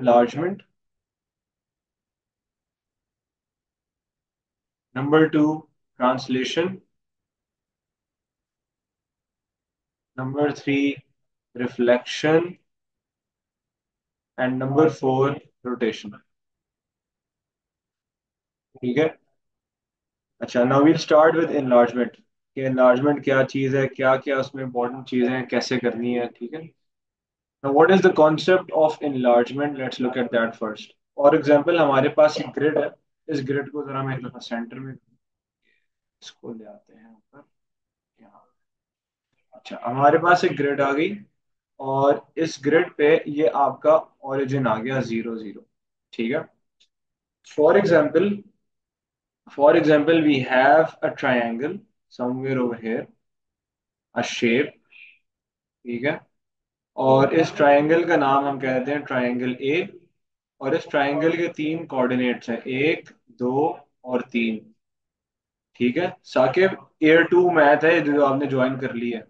enlargement. Number two, translation. Number three, reflection. And number four, rotation. ठीक है। अच्छा, now we'll start with enlargement कि enlargement क्या चीज़ है, क्या क्या उसमें इंपॉर्टेंट चीज़ें हैं, कैसे करनी है। ठीक है। Now what is the concept of enlargement? Let's look at that first. For example, हमारे पास एक ग्रिड है। इस ग्रिड को जरा मैं एक दफा सेंटर में इसको ले आते हैं ऊपर यहाँ। अच्छा, हमारे पास एक ग्रिड आ गई और इस ग्रिड पे ये आपका ओरिजिन आ गया 0 0। ठीक है। For example, we have a triangle somewhere over here, a shape। ठीक है। और इस ट्राइंगल का नाम हम कहते हैं ट्राइंगल ए। और इस ट्राइंगल के तीन कोऑर्डिनेट्स हैं, एक, दो और तीन। ठीक है साकिब, ईयर टू मैथ है जो आपने ज्वाइन कर ली है।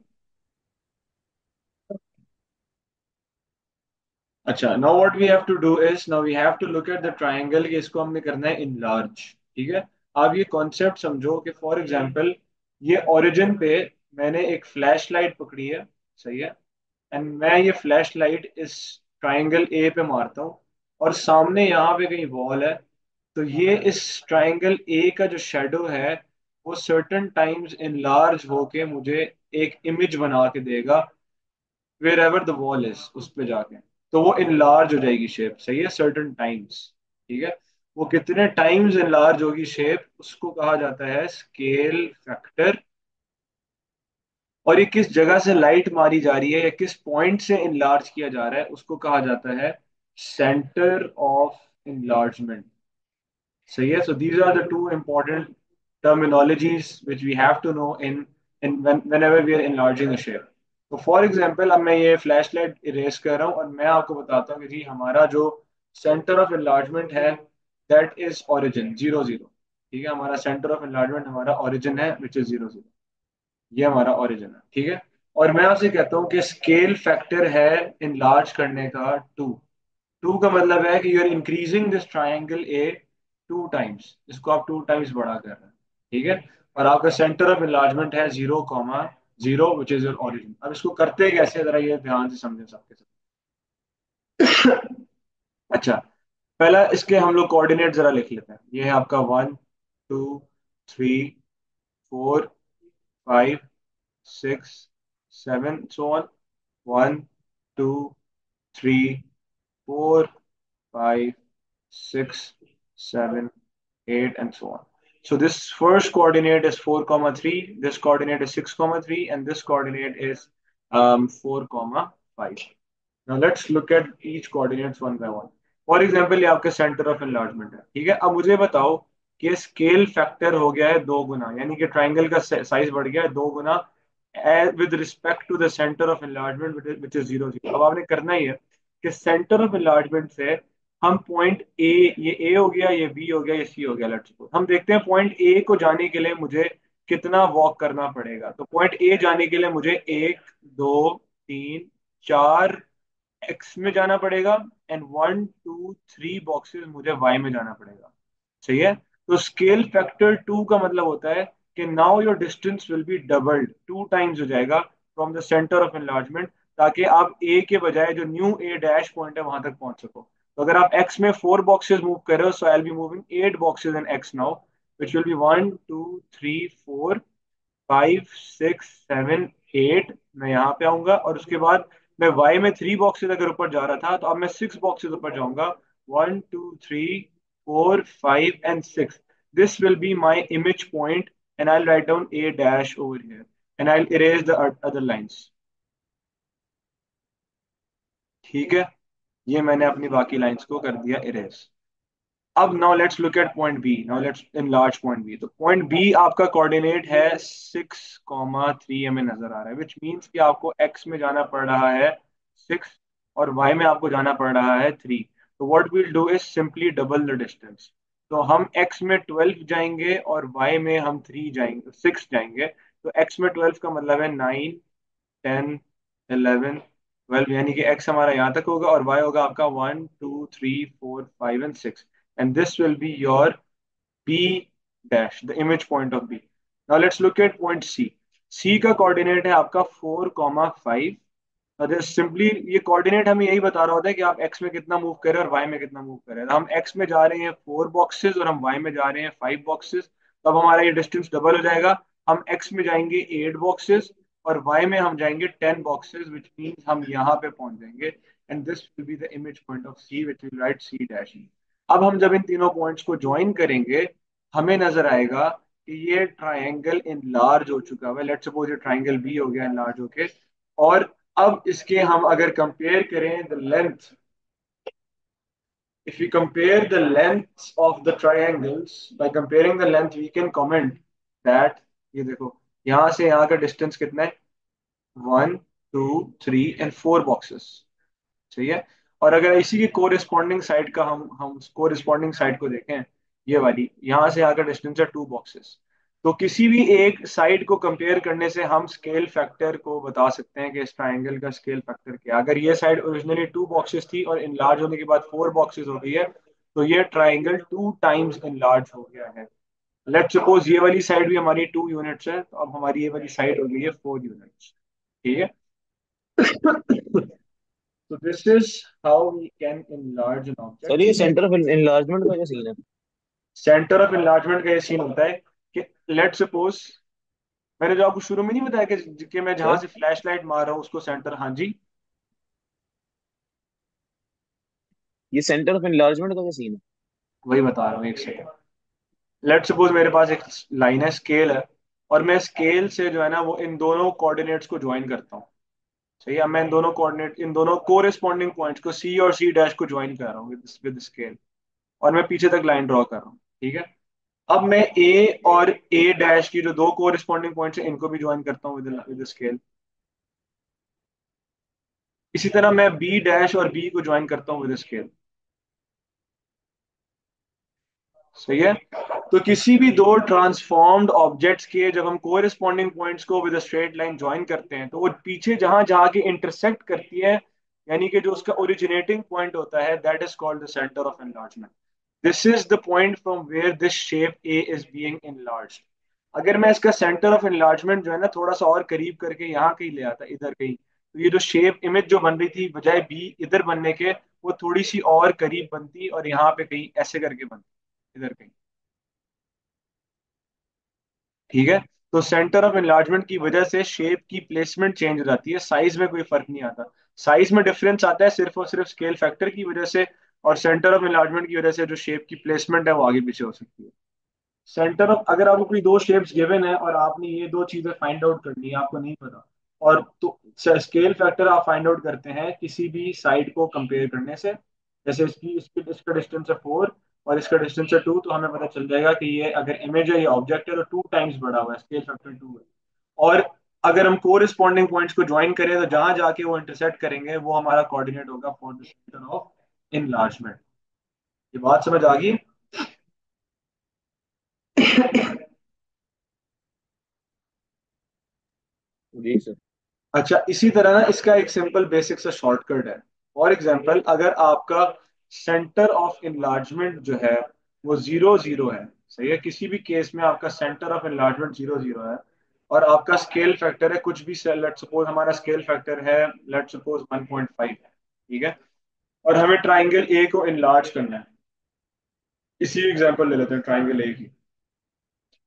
अच्छा, now what we have to do is, now we have to look at the triangle कि इसको हमने करना है इनलार्ज। ठीक है। आप ये कॉन्सेप्ट समझो कि फॉर एग्जांपल ये ओरिजिन पे मैंने एक फ्लैश लाइट पकड़ी है। सही है। एंड मैं ये फ्लैश लाइट इस ट्राइंगल ए पे मारता हूँ और सामने यहाँ पे कहीं वॉल है। तो ये इस ट्राइंगल ए का जो शेडो है वो सर्टन टाइम्स इनलार्ज होके मुझे एक इमेज बना के देगा wherever the wall is, उस पे जाके। तो वो इनलार्ज हो जाएगी शेप। सही है, सर्टन टाइम्स। ठीक है। वो कितने टाइम्स इनलार्ज होगी शेप, उसको कहा जाता है स्केल फैक्टर। और ये किस जगह से लाइट मारी जा रही है या किस पॉइंट से इनलार्ज किया जा रहा है उसको कहा जाता है सेंटर ऑफ इनलार्जमेंट। सही है। So these are the two important terminologies which we have to know in whenever we are enlarging a shape. तो फॉर एग्जांपल अब मैं ये फ्लैश लाइट इरेज कर रहा हूँ और मैं आपको बताता हूँ कि जी हमारा जो सेंटर ऑफ इनलार्जमेंट है दैट इज ओरिजिन 0 0। ठीक है, हमारा सेंटर ऑफ इनलार्जमेंट हमारा ओरिजिन है विच इज 0 0। ये हमारा ओरिजिन है। ठीक है। और मैं आपसे कहता हूँ कि स्केल फैक्टर है इनलार्ज करने का 2। 2 का मतलब है कि you are increasing this triangle A 2 times, इसको आप 2 टाइम्स बड़ा कर रहे हैं। ठीक है। और आपका सेंटर ऑफ इनलार्जमेंट है 0 0 विच इज योर ओरिजिन। अब इसको करते कैसे, जरा ये ध्यान से समझें सबके सब। अच्छा, पहला इसके हम लोग कोऑर्डिनेट जरा लिख लेते हैं। ये है आपका 1 2 3 4 5 6 7 so on. 1 2 3 4 5 6 7 8 and so on. So this first coordinate is 4 comma 3, this coordinate is 6 comma 3, and this coordinate is 4 comma 5. Now let's look at each coordinates one by one. For example ये आपके centre of enlargement है। ठीक है। अब मुझे बताओ कि scale factor हो गया है 2 गुना, यानी कि ट्राइंगल का साइज बढ़ गया है 2 गुना with respect to the centre of enlargement which is 0 0। अब आपने करना ही है कि सेंटर ऑफ एनलार्जमेंट से हम पॉइंट ए, ये ए हो गया, ये बी हो गया, ये सी हो गया, लेट्स सपोज हम देखते हैं पॉइंट ए को जाने के लिए मुझे कितना वॉक करना पड़ेगा। तो पॉइंट ए जाने के लिए मुझे 1 2 3 4 एक्स में जाना पड़ेगा एंड 1 2 3 बॉक्सेस मुझे वाई में जाना पड़ेगा। सही है। तो स्केल फैक्टर 2 का मतलब होता है कि now your distance will be doubled, 2 times हो जाएगा from the centre of enlargement, ताकि आप ए के बजाय जो न्यू ए डैश पॉइंट है वहां तक पहुंच सको। तो अगर आप एक्स में 4 बॉक्सेस मूव कर रहे हो, so I will be moving 8 boxes in X now, which will be 1 2 3 4 5 6 7 8। मैं यहाँ पे आऊंगा और उसके बाद मैं वाई में 3 बॉक्सेस अगर ऊपर जा रहा था तो अब मैं 6 बॉक्सेस ऊपर जाऊंगा। 1 2 3 4 5 and 6। This will be my image point and I write down A dash over here and I erase the other lines. ठीक है। ये मैंने अपनी बाकी लाइंस को कर दिया इरेज। अब now let's look at point B. Now let's enlarge point B. तो पॉइंट बी आपका कोऑर्डिनेट है 6 3 हमें नजर आ रहा है, विच मीन्स कि आपको एक्स में जाना पड़ रहा है 6 और वाई में आपको जाना पड़ रहा है 3। तो what we'll do is simply double the distance. तो हम एक्स में 12 जाएंगे और वाई में हम 3 जाएंगे, 6 जाएंगे। तो एक्स में 12 का मतलब है 9 10 11 12 यानी कि x हमारा यहाँ तक होगा और y होगा आपका 1 2 3 4 5 and 6, and this will be your B dash, the image point of B. Now let's look at point C. C का कोऑर्डिनेट है आपका 4, 5। अरे सिंपली ये कोऑर्डिनेट हमें यही बता रहा होता है कि आप x में कितना मूव कर रहे हैं और y में कितना मूव कर रहे हैं। हम x में जा रहे हैं 4 बॉक्सेस और हम y में जा रहे हैं 5 बॉक्सेस, तो अब हमारा ये डिस्टेंस डबल हो जाएगा। हम x में जाएंगे 8 बॉक्सेस और y में हम जाएंगे 10 बॉक्सेस, विच मीन्स हम यहाँ पे पहुंच जाएंगे, and this will be the image point of C, which will write C dash E। अब हम जब इन तीनों पॉइंट्स को ज्वाइन करेंगे हमें नजर आएगा कि ये ट्राइंगल इनलार्ज हो चुका है। लेट्स सपोज ये ट्राइंगल बी हो गया इनलार्ज होके, और अब इसके हम अगर कंपेयर करें the length, if we compare the lengths of the triangles, by comparing the length we can comment that, ये देखो यहां से यहाँ का डिस्टेंस कितना है, 1 2 3 एंड 4 बॉक्सेस, सही है। और अगर इसी की कोरिस्पॉन्डिंग साइड का हम कोरिस्पॉन्डिंग साइड को देखें, ये वाली यहाँ से यहाँ का डिस्टेंस है 2 बॉक्सेस। तो किसी भी एक साइड को कंपेयर करने से हम स्केल फैक्टर को बता सकते हैं कि इस ट्राइंगल का स्केल फैक्टर क्या है। अगर ये साइड ओरिजिनली 2 बॉक्सेस थी और इनलार्ज होने के बाद 4 बॉक्सेस हो गई है, तो ये ट्राइंगल 2 टाइम्स इनलार्ज हो गया है। लेट सपोज ये वाली साइड भी हमारी 2 यूनिट्स है, तो अब हमारी ये वाली साइड हो गई है 4 यूनिट्स, ठीक है। So this is how we can enlarge an sir object. ये सेंटर ऑफ इनलार्जमेंट का क्या सीन है? सेंटर ऑफ enlargement का ये सीन होता है कि लेट सपोज मैंने जो आपको शुरू में नहीं बताया कि मैं जहां सर से फ्लैश लाइट मार रहा हूँ उसको सेंटर, हाँ जी, ये सेंटर ऑफ इनलार्जमेंट का क्या सीन है? वही बता रहा हूँ, एक सेकेंड। लेट सपोज मेरे पास एक लाइन है, स्केल है, और मैं स्केल से जो है ना वो इन दोनों कोऑर्डिनेट्स को ज्वाइन करता हूँ, सही है। अब मैं इन दोनों कोऑर्डिनेट, इन दोनों कोरेस्पॉन्डिंग पॉइंट्स को सी और सी डैश को ज्वाइन कर रहा हूँ विद स्केल, और मैं पीछे तक लाइन ड्रॉ कर रहा हूँ, ठीक है। अब मैं ए और ए डैश की जो दो कोरिस्पॉन्डिंग पॉइंट्स हैं इनको भी ज्वाइन करता हूँ विद स्केल। इसी तरह मैं बी डैश और बी को ज्वाइन करता हूँ विद स्केल, सही है। तो किसी भी दो ट्रांसफॉर्म्ड ऑब्जेक्ट्स के जब हम कोरिस्पॉन्डिंग पॉइंट्स को विद स्ट्रेट लाइन ज्वाइन करते हैं तो वो पीछे जहां जहां की इंटरसेक्ट करती है, यानी कि जो उसका ओरिजिनेटिंग पॉइंट होता है, that is called the centre of enlargement. This is the point from where this shape A is being enlarged। अगर मैं इसका सेंटर ऑफ एनलार्जमेंट जो है ना थोड़ा सा और करीब करके यहाँ कहीं ले आता, इधर कहीं, तो ये जो शेप इमेज जो बन रही थी बजाय बी इधर बनने के, वो थोड़ी सी और करीब बनती और यहाँ पे कहीं ऐसे करके बनती, इधर कहीं, ठीक है। तो सेंटर ऑफ एनलार्जमेंट की वजह से शेप की प्लेसमेंट चेंज हो जाती है, साइज में कोई फर्क नहीं आता। साइज में डिफरेंस आता है सिर्फ और सिर्फ स्केल फैक्टर की वजह से, और सेंटर ऑफ एनलार्जमेंट की वजह से जो शेप की प्लेसमेंट है वो आगे पीछे हो सकती है। सेंटर ऑफ, अगर आपको कोई दो शेप्स गिवन है और आपने ये दो चीजें फाइंड आउट करनी है, आपको नहीं पता, और तो स्केल फैक्टर आप फाइंड आउट करते हैं किसी भी साइड को कंपेयर करने से। जैसे इसका डिस्टेंस है 4 और इसका डिस्टेंस है 2, तो हमें पता चल जाएगा कि ये अगर इमेज है, ये ऑब्जेक्ट है, तो 2 टाइम्स बड़ा हुआ है, स्केल फैक्टर 2 है। और अगर हम कोरिस्पॉन्डिंग पॉइंट्स को ज्वाइन करें तो जहां जाके वो इंटरसेक्ट करेंगे वो हमारा कोऑर्डिनेट होगा for the centre of enlargement. ये बात समझ आ गई? जी सर। अच्छा, इसी तरह ना इसका एक सिंपल बेसिक सा शॉर्टकट है। फॉर एग्जांपल अगर आपका सेंटर ऑफ इनलार्जमेंट जो है वो 0 0 है, सही है, किसी भी केस में आपका सेंटर ऑफ इनलार्जमेंट 0 0 है, और आपका स्केल फैक्टर है कुछ भी, लेट सपोज हमारा स्केल फैक्टर है लेट सपोज 1.5 है, ठीक है, और हमें ट्राइंगल ए को इनलार्ज करना है। इसी एग्जांपल ले लेते हैं ट्राइंगल ए की।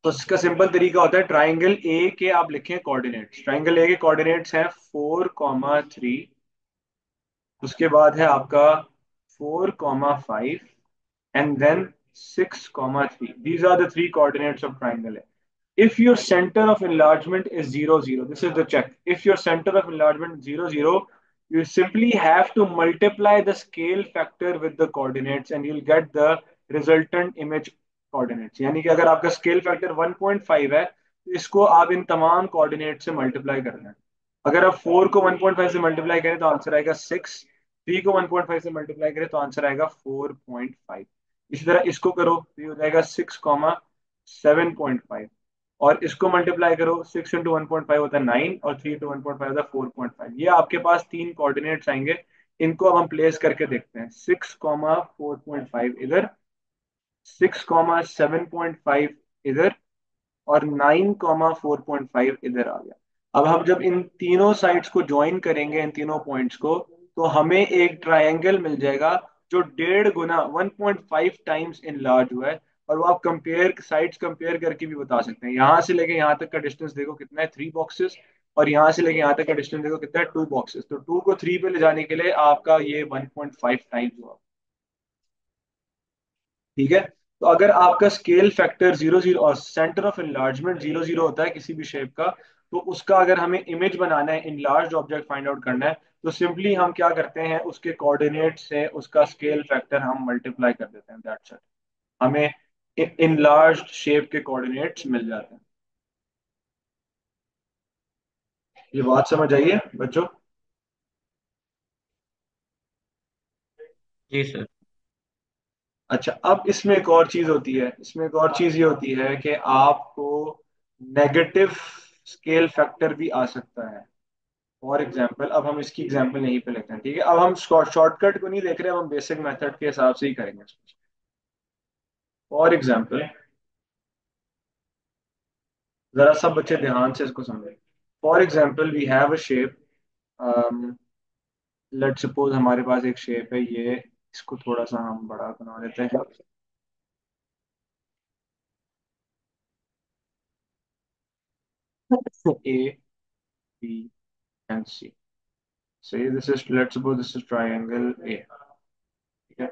तो इसका सिंपल तरीका होता है, ट्राइंगल ए के आप लिखें कोऑर्डिनेट्स, ट्राइंगल ए के कोऑर्डिनेट्स हैं 4, 3, उसके बाद है आपका 4, 5 and then 6, 3। These are the three coordinates of triangle. If your center of enlargement is 0 0, this is the check. If your center of enlargement is 0 0, you simply have to multiply the scale factor with the coordinates and you'll get the resultant image coordinates. यानी कि अगर आपका scale factor 1.5 है तो इसको आप इन तमाम coordinates से multiply करना है। अगर आप 4 को 1.5 से मल्टीप्लाई करें तो आंसर आएगा 6, 3 को 1.5 से मल्टीप्लाई करें तो आंसर आएगा 4.5। इसी तरह इसको करो तो ये हो जाएगा 6, 7.5। और इसको मल्टीप्लाई करो, 6 × 1.5 होता है 9, और 3 × 1.5 होता है 4.5। ये आपके पास तीन कोऑर्डिनेट्स आएंगे। इनको अब हम प्लेस करके देखते हैं। 6, 4.5 इधर, 6, 7.5 इधर, और 9, 4.5 इधर आ गया। अब हम जब इन तीनों साइड्स को ज्वाइन करेंगे, इन तीनों पॉइंट्स को, तो हमें एक ट्रायंगल मिल जाएगा जो 1.5 गुना, 1.5 टाइम्स इन लार्ज हुआ है। और वो आप कंपेयर, साइड्स कंपेयर करके भी बता सकते हैं। यहाँ से लेके यहाँ तक का डिस्टेंस देखो कितना है, 3 बॉक्सेस। और यहाँ से लेके यहाँ तक का डिस्टेंस देखो कितना है, 2 बॉक्सेस। तो 2 को 3 पे ले जाने के लिए आपका ये 1.5 टाइम्स हुआ। ठीक है। तो अगर आपका स्केल फैक्टर 0, 0 और सेंटर ऑफ इनलार्जमेंट 0, 0 होता है किसी भी शेप का, तो उसका अगर हमें इमेज बनाना है, इनलार्ज ऑब्जेक्ट फाइंड आउट करना है, तो सिंपली हम क्या करते हैं, उसके कोऑर्डिनेट से उसका स्केल फैक्टर हम मल्टीप्लाई कर देते हैं, दैट्स इट। हमें इनलार्ज शेप के कोऑर्डिनेट्स मिल जाते हैं। ये बात समझ आइए बच्चों। जी सर। अच्छा, अब इसमें एक और चीज होती है, इसमें एक और चीज ये होती है कि आपको नेगेटिव स्केल फैक्टर भी आ सकता है। फॉर एग्जाम्पल, अब हम इसकी एग्जाम्पल यहीं पे लेते हैं, ठीक है। अब हम शॉर्टकट को नहीं देख रहे, अब हम बेसिक मेथड के हिसाब से ही करेंगे इसको। फॉर एग्जाम्पल, जरा सब बच्चे ध्यान से इसको समझें। For example we have a shape, let suppose हमारे पास एक शेप है ये। इसको थोड़ा सा हम बड़ा बना लेते हैं। ए, बी एंड सी। सही, this is, let suppose this is triangle A. ठीक है।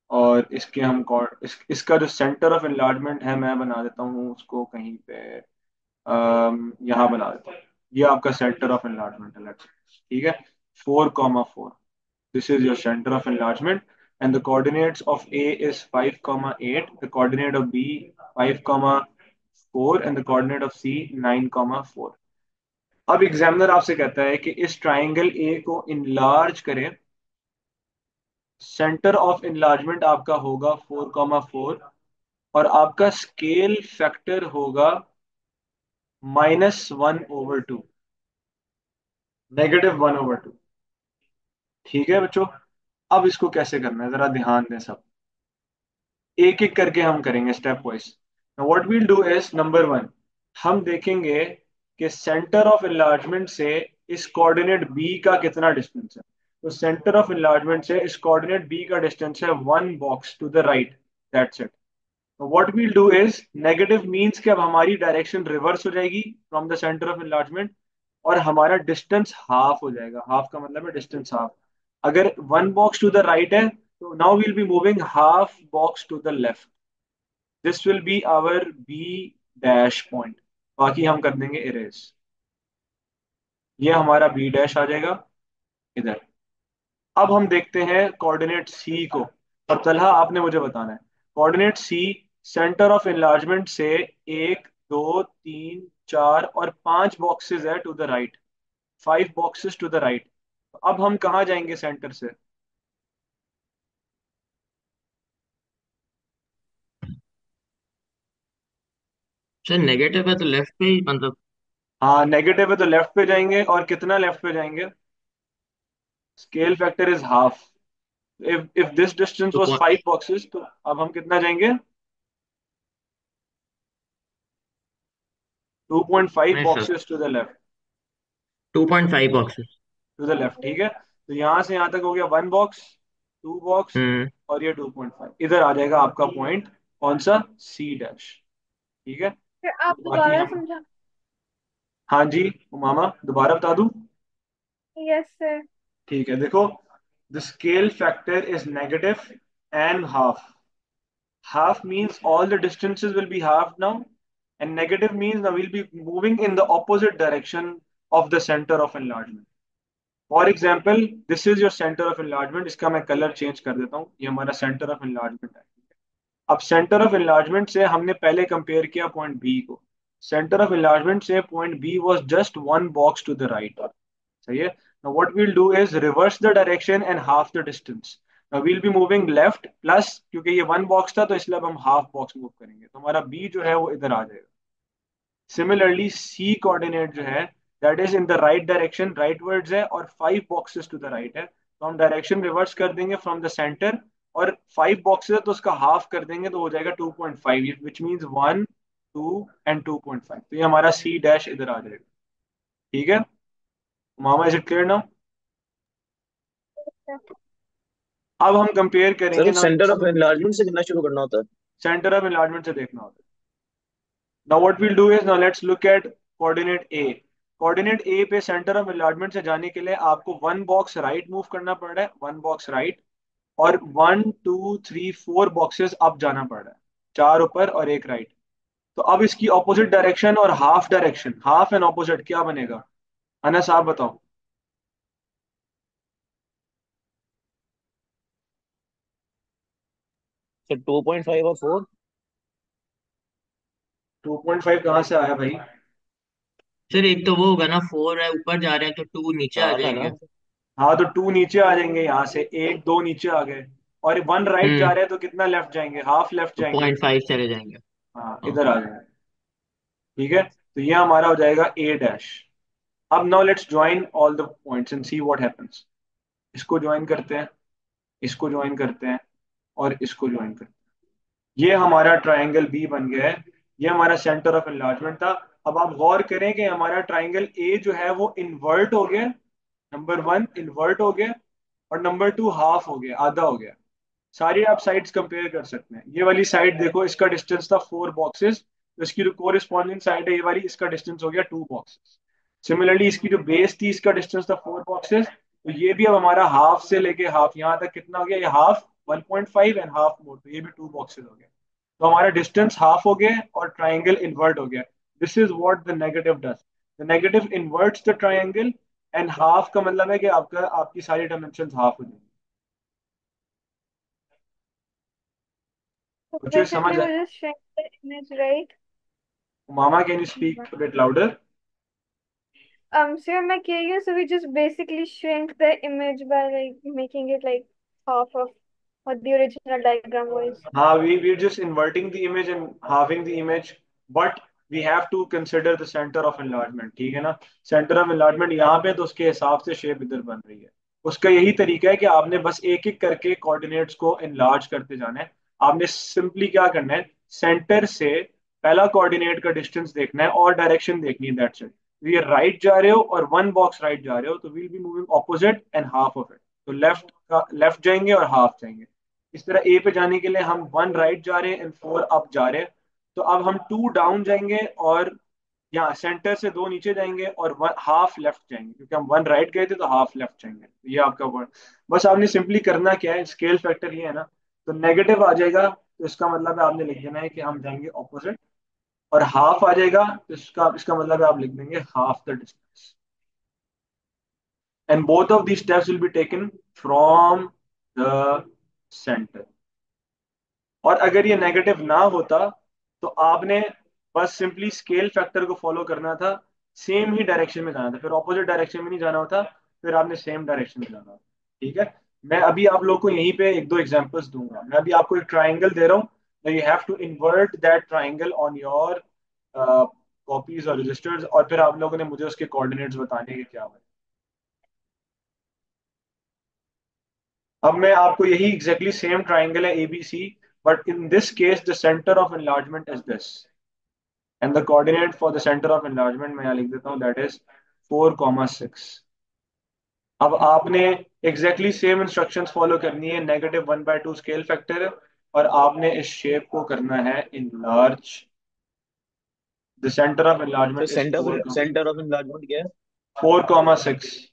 और इसके हम इसका जो सेंटर ऑफ एनलार्जमेंट है, मैं बना देता हूँ उसको कहीं पे, यहाँ बना देता हूँ। ये आपका सेंटर ऑफ एनलार्जमेंट है, लेट्स। ठीक है। 4, 4, this is your centre of enlargement. And the coordinates of A is 5, 8, the coordinate of B 5, 4, and the coordinate of C 9, 4। अब एग्जामिनर आपसे कहता है कि इस ट्राइंगल ए को इनलार्ज करें। सेंटर ऑफ इनलार्जमेंट आपका होगा 4, 4, और आपका स्केल फैक्टर होगा -1/2, -1/2। ठीक है बच्चों। अब इसको कैसे करना है, जरा ध्यान दें सब। एक एक करके हम करेंगे, stepwise. What we'll do is, number 1, हम देखेंगे कि सेंटर ऑफ इनलार्जमेंट से इस कोऑर्डिनेट बी का कितना डिस्टेंस है। तो सेंटर ऑफ इनलार्जमेंट से इस कोऑर्डिनेट बी का डिस्टेंस है 1 box to the right, that's it. What we'll do is, negative means कि अब हमारी डायरेक्शन रिवर्स हो जाएगी from the centre of enlargement, और हमारा डिस्टेंस हाफ हो जाएगा। हाफ का मतलब है डिस्टेंस हाफ। अगर 1 बॉक्स टू द राइट है, तो now will be moving half box to the left. This will be our B dash point. बाकी हम कर देंगे इरेज। ये हमारा बी डैश आ जाएगा इधर। अब हम देखते हैं कोऑर्डिनेट सी को। और तलहा आपने मुझे बताना है coordinate C, centre of enlargement से 1, 2, 3, 4 और 5 बॉक्सेस है to the right, 5 boxes to the right. अब हम कहाँ जाएंगे सेंटर से? सर नेगेटिव है तो लेफ्ट पे ही मतलब। हाँ, नेगेटिव है तो लेफ्ट पे जाएंगे। और कितना लेफ्ट पे जाएंगे? Scale factor is half. If this distance too was point 5 boxes, तो अब हम कितना जाएंगे? 2.5 नहीं sir, boxes to the left. 2.5 boxes. To the left, ठीक है। तो यहाँ से यहाँ तक हो गया 1 बॉक्स, 2 बॉक्स, हम्म। और ये 2.5 इधर आ जाएगा आपका पॉइंट। कौन सा? C dash. ठीक है। फिर तो आप बाकी दोबारा हम, समझा। हाँ जी मामा, दोबारा बता दूं? Yes sir. ठीक है, देखो। The scale factor is negative and half. Half means all the distances will be halved now, and negative means now we'll be moving in the opposite direction of the center of enlargement. For example, this is your center of enlargement. इसका मैं colour change कर देता हूँ, ये हमारा centre of enlargement है। अब centre of enlargement से हमने पहले कंपेयर किया पॉइंट बी को। सेंटर ऑफ enlargement से point B was just 1 box to the right। सही है। Now what we'll do is reverse the direction and half the distance. Now we'll be moving left plus, क्योंकि ये 1 box था तो इसलिए अब हम हाफ बॉक्स मूव करेंगे, तो हमारा बी जो है वो इधर आ जाएगा। सिमिलरली सी कोऑर्डिनेट जो है that is in the right direction, right words है और 5 बॉक्सेस टू द राइट है, तो हम डायरेक्शन रिवर्स कर देंगे फ्रॉम द सेंटर, और 5 बॉक्सेस है तो उसका हाफ कर देंगे तो हो जाएगा 2.5, विच मीन्स 1, 2 एंड 2.5, तो ये हमारा सी डैश इधर आ जाएगा। ठीक है मामा, इज इट क्लियर नाउ? अब हम कंपेयर सर करेंगे वो ना, सेंटर ऑफ एनलार्जमेंट से कितना शुरू करना होता है? सेंटर ऑफ एनलार्जमेंट से देखना होता है। Now what we'll do is, now let's look at coordinate A. Coordinate A पे सेंटर ऑफ एनलार्जमेंट से जाने के लिए आपको 1 बॉक्स राइट मूव करना पड़ रहा है, 1 बॉक्स राइट, और 1, 2, 3, 4 बॉक्सेस अप जाना पड़ रहा है, 4 ऊपर और एक राइट। तो अब इसकी ऑपोजिट डायरेक्शन और half direction, half and opposite क्या बनेगा? अनस आप बताओ। सर 2.5 और 4। 2.5 कहाँ से आया भाई? सर एक तो वो होगा ना, 4 है ऊपर जा रहे हैं तो 2 नीचे आ हाफ है ना? जाएंगे। हाँ तो 2 नीचे आ जाएंगे, यहाँ से 1, 2 नीचे आ गए, और 1 राइट जा हम्म। रहे हैं तो कितना लेफ्ट जाएंगे? हाफ लेफ्ट तो जाएंगे। 0.5 चले जाएंगे। हाँ हाँ। इधर आ जाएंगे। ठीक है, तो ये हमारा हो जाएगा ए डैश। अब now let's join all the points and see what happens. इसको ज्वाइन करते हैं, इसको ज्वाइन करते हैं, और इसको ज्वाइन करते हैं, ये हमारा ट्रायंगल बी बन गया है। ये हमारा सेंटर ऑफ एनलार्जमेंट था। अब आप गौर करें कि हमारा ट्रायंगल ए जो है वो इन्वर्ट हो गया, नंबर 1 इन्वर्ट हो गया, और नंबर 2 हाफ हो गया, आधा हो गया। सारी आप साइड्स कंपेयर कर सकते हैं। ये वाली साइड देखो, इसका डिस्टेंस था 4 बॉक्सेस, तो इसकी जो कोरिस्पॉन्डिंग साइड है ये वाली, इसका डिस्टेंस हो गया 2 बॉक्सेस। सिमिलरली इसकी जो बेस थी, इसका डिस्टेंस था 4 बॉक्सेस, तो ये भी अब हमारा हाफ से लेके हाफ यहाँ तक कितना हो गया? ये हाफ 1.5 एंड हाफ मोर, तो ये भी 2 बॉक्सेस हो गए। तो हमारा डिस्टेंस हाफ हो गया और ट्राइंगल इन्वर्ट हो गया। This is what the negative does. The negative इन्वर्ट्स the triangle, and half का मतलब है कि आपका आपकी सारी डायमेंशन हाफ हो जाएंगी। So कुछ ये समझ basically है? we just shrink the image, right? Mama can you speak bit louder? So I'm curious, so we just basically shrink the image by like making it like half of what the original diagram was. हाँ, we're just inverting the image and halving the image, but we have to consider the center of enlargement, ठीक है ना? Centre of enlargement यहाँ पे, तो उसके हिसाब से शेप इधर बन रही है। उसका यही तरीका है कि आपने बस एक एक करके कोऑर्डिनेट्स को enlarge करते जाना है। आपने सिंपली क्या करना है, सेंटर से पहला कोऑर्डिनेट का डिस्टेंस देखना है और डायरेक्शन देखनी है, दैट्स इट। तो ये राइट जा रहे हो और 1 बॉक्स राइट जा रहे हो, तो we'll be moving opposite and half of it, तो लेफ्ट का लेफ्ट जाएंगे और हाफ जाएंगे। इस तरह ए पे जाने के लिए हम 1 राइट जा रहे हैं एंड 4 अप जा रहे हैं, तो अब हम 2 डाउन जाएंगे, और यहाँ सेंटर से 2 नीचे जाएंगे, और हाफ लेफ्ट जाएंगे, क्योंकि हम 1 राइट गए थे तो हाफ लेफ्ट जाएंगे। तो ये आपका वर्ड। बस आपने सिंपली करना क्या है, स्केल फैक्टर ये है ना, तो नेगेटिव आ जाएगा तो इसका मतलब है आपने लिख देना है कि हम जाएंगे ऑपोजिट, और हाफ आ जाएगा तो इसका इसका मतलब है आप लिख देंगे half the distance, and both of the steps will be taken from the centre. और अगर ये नेगेटिव ना होता तो आपने बस सिंपली स्केल फैक्टर को फॉलो करना था, सेम ही डायरेक्शन में जाना था, फिर ऑपोजिट डायरेक्शन में नहीं जाना होता, फिर आपने सेम डायरेक्शन में जाना होता। ठीक है, मैं अभी आप लोग को यहीं पे एक दो एग्जांपल्स दूंगा। मैं अभी आपको एक ट्राइंगल दे रहा हूँ, you have to invert that triangle on your copies और रजिस्टर्स, और फिर आप लोगों ने मुझे उसके कोऑर्डिनेट्स बताने के क्या हुए। अब मैं आपको यही एग्जैक्टली सेम ट्राइंगल है ABC, but in this case the centre of enlargement is this, and the coordinate for the centre of enlargement मैं यहाँ लिख देता हूँ, दैट इज 4,6। अब आपने एग्जैक्टली सेम इंस्ट्रक्शंस फॉलो करनी है, -1/2 स्केल फैक्टर है, और आपने इस शेप को करना है इनलार्ज। द सेंटर ऑफ तो enlargement is centre of enlargement क्या है? 4,6।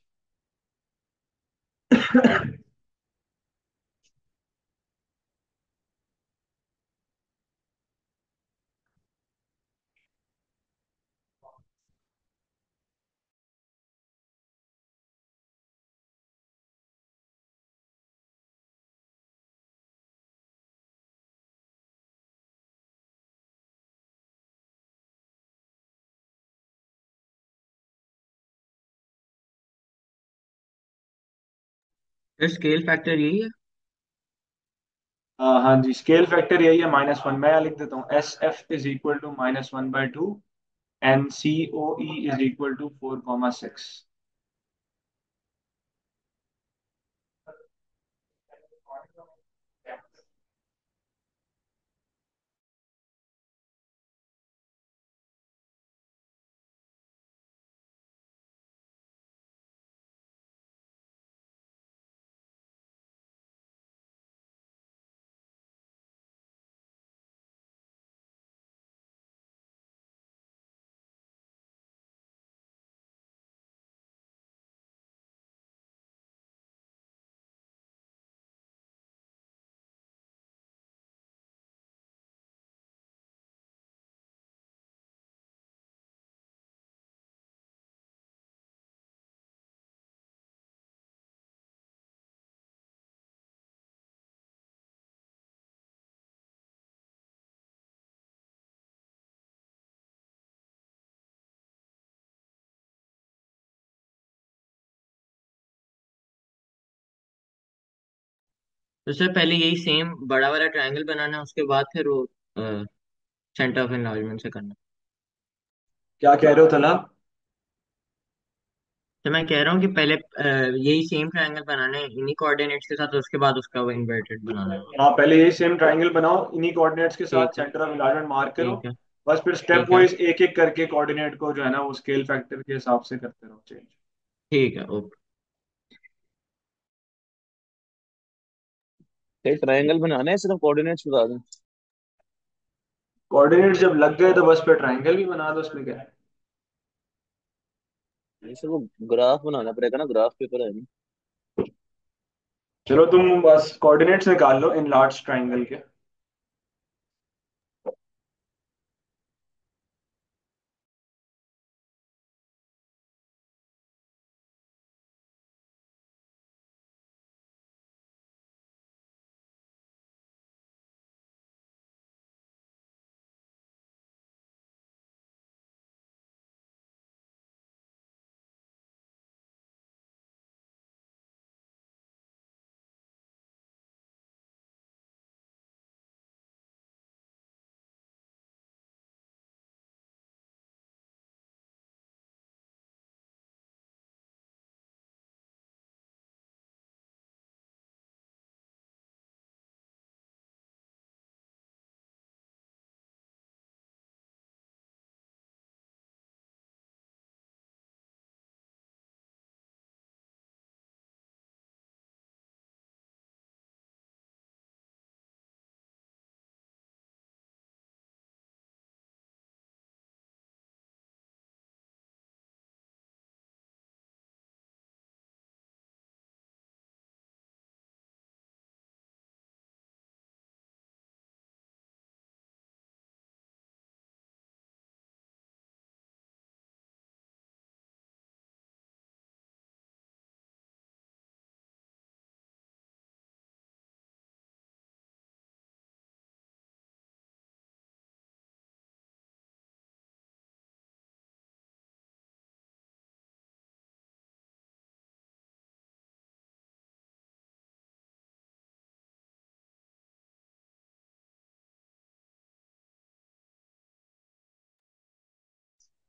स्केल फैक्टर यही है। हाँ जी, स्केल फैक्टर यही है -1। मैं यहाँ लिख देता हूँ, SF is equal to -1/2 and COE is equal to 4,6। तो सर पहले यही सेम बड़ा वाला ट्रायंगल बनाना है, उसके बाद फिर वो सेंटर ऑफ एनलार्जमेंट से करना। क्या कह रहे हो तला? तो मैं कह रहा हूँ कि पहले यही सेम ट्रायंगल बनाना है इन्हीं कोऑर्डिनेट्स के साथ, उसके बाद उसका वो इन्वर्टेड बनाना है। हाँ, पहले यही सेम ट्राइंगल बनाओ, इन्हीं कोऑर्डिनेट्स के साथ ठीक है। सेंटर ऑफ इलाजमेंट मार्क करो। ठीक है। बस फिर स्टेप ठीक है। वाइज एक एक करके कोऑर्डिनेट को जो है ना वो स्केल फैक्टर के हिसाब से करते रहो चेंज। ठीक है। ओके। ट्रायंगल बनाना है, सिर्फ कोऑर्डिनेट्स बता दें? कोऑर्डिनेट जब लग गए तो बस फिर ट्राइंगल भी बना दो, उसमें क्या है। ये सिर्फ वो ग्राफ बनाना पड़ेगा ना, ग्राफ पेपर है नहीं। चलो तुम बस कोऑर्डिनेट्स निकाल लो इन लार्ज ट्राइंगल के।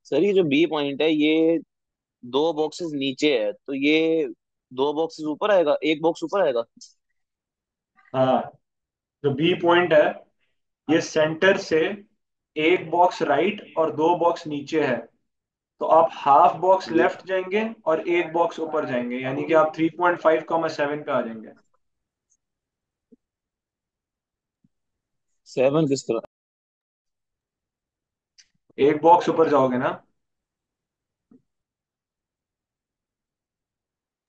सर ये जो बी पॉइंट है, ये दो बॉक्सेस नीचे है, तो ये दो बॉक्सेस ऊपर आएगा, एक बॉक्स ऊपर आएगा। हाँ, जो बी पॉइंट है ये सेंटर से एक बॉक्स राइट और दो बॉक्स नीचे है, तो आप हाफ बॉक्स ये लेफ्ट जाएंगे और एक बॉक्स ऊपर जाएंगे, यानी कि आप 3.5,7 पे आ जाएंगे। 7 किस तरह? एक बॉक्स ऊपर जाओगे ना।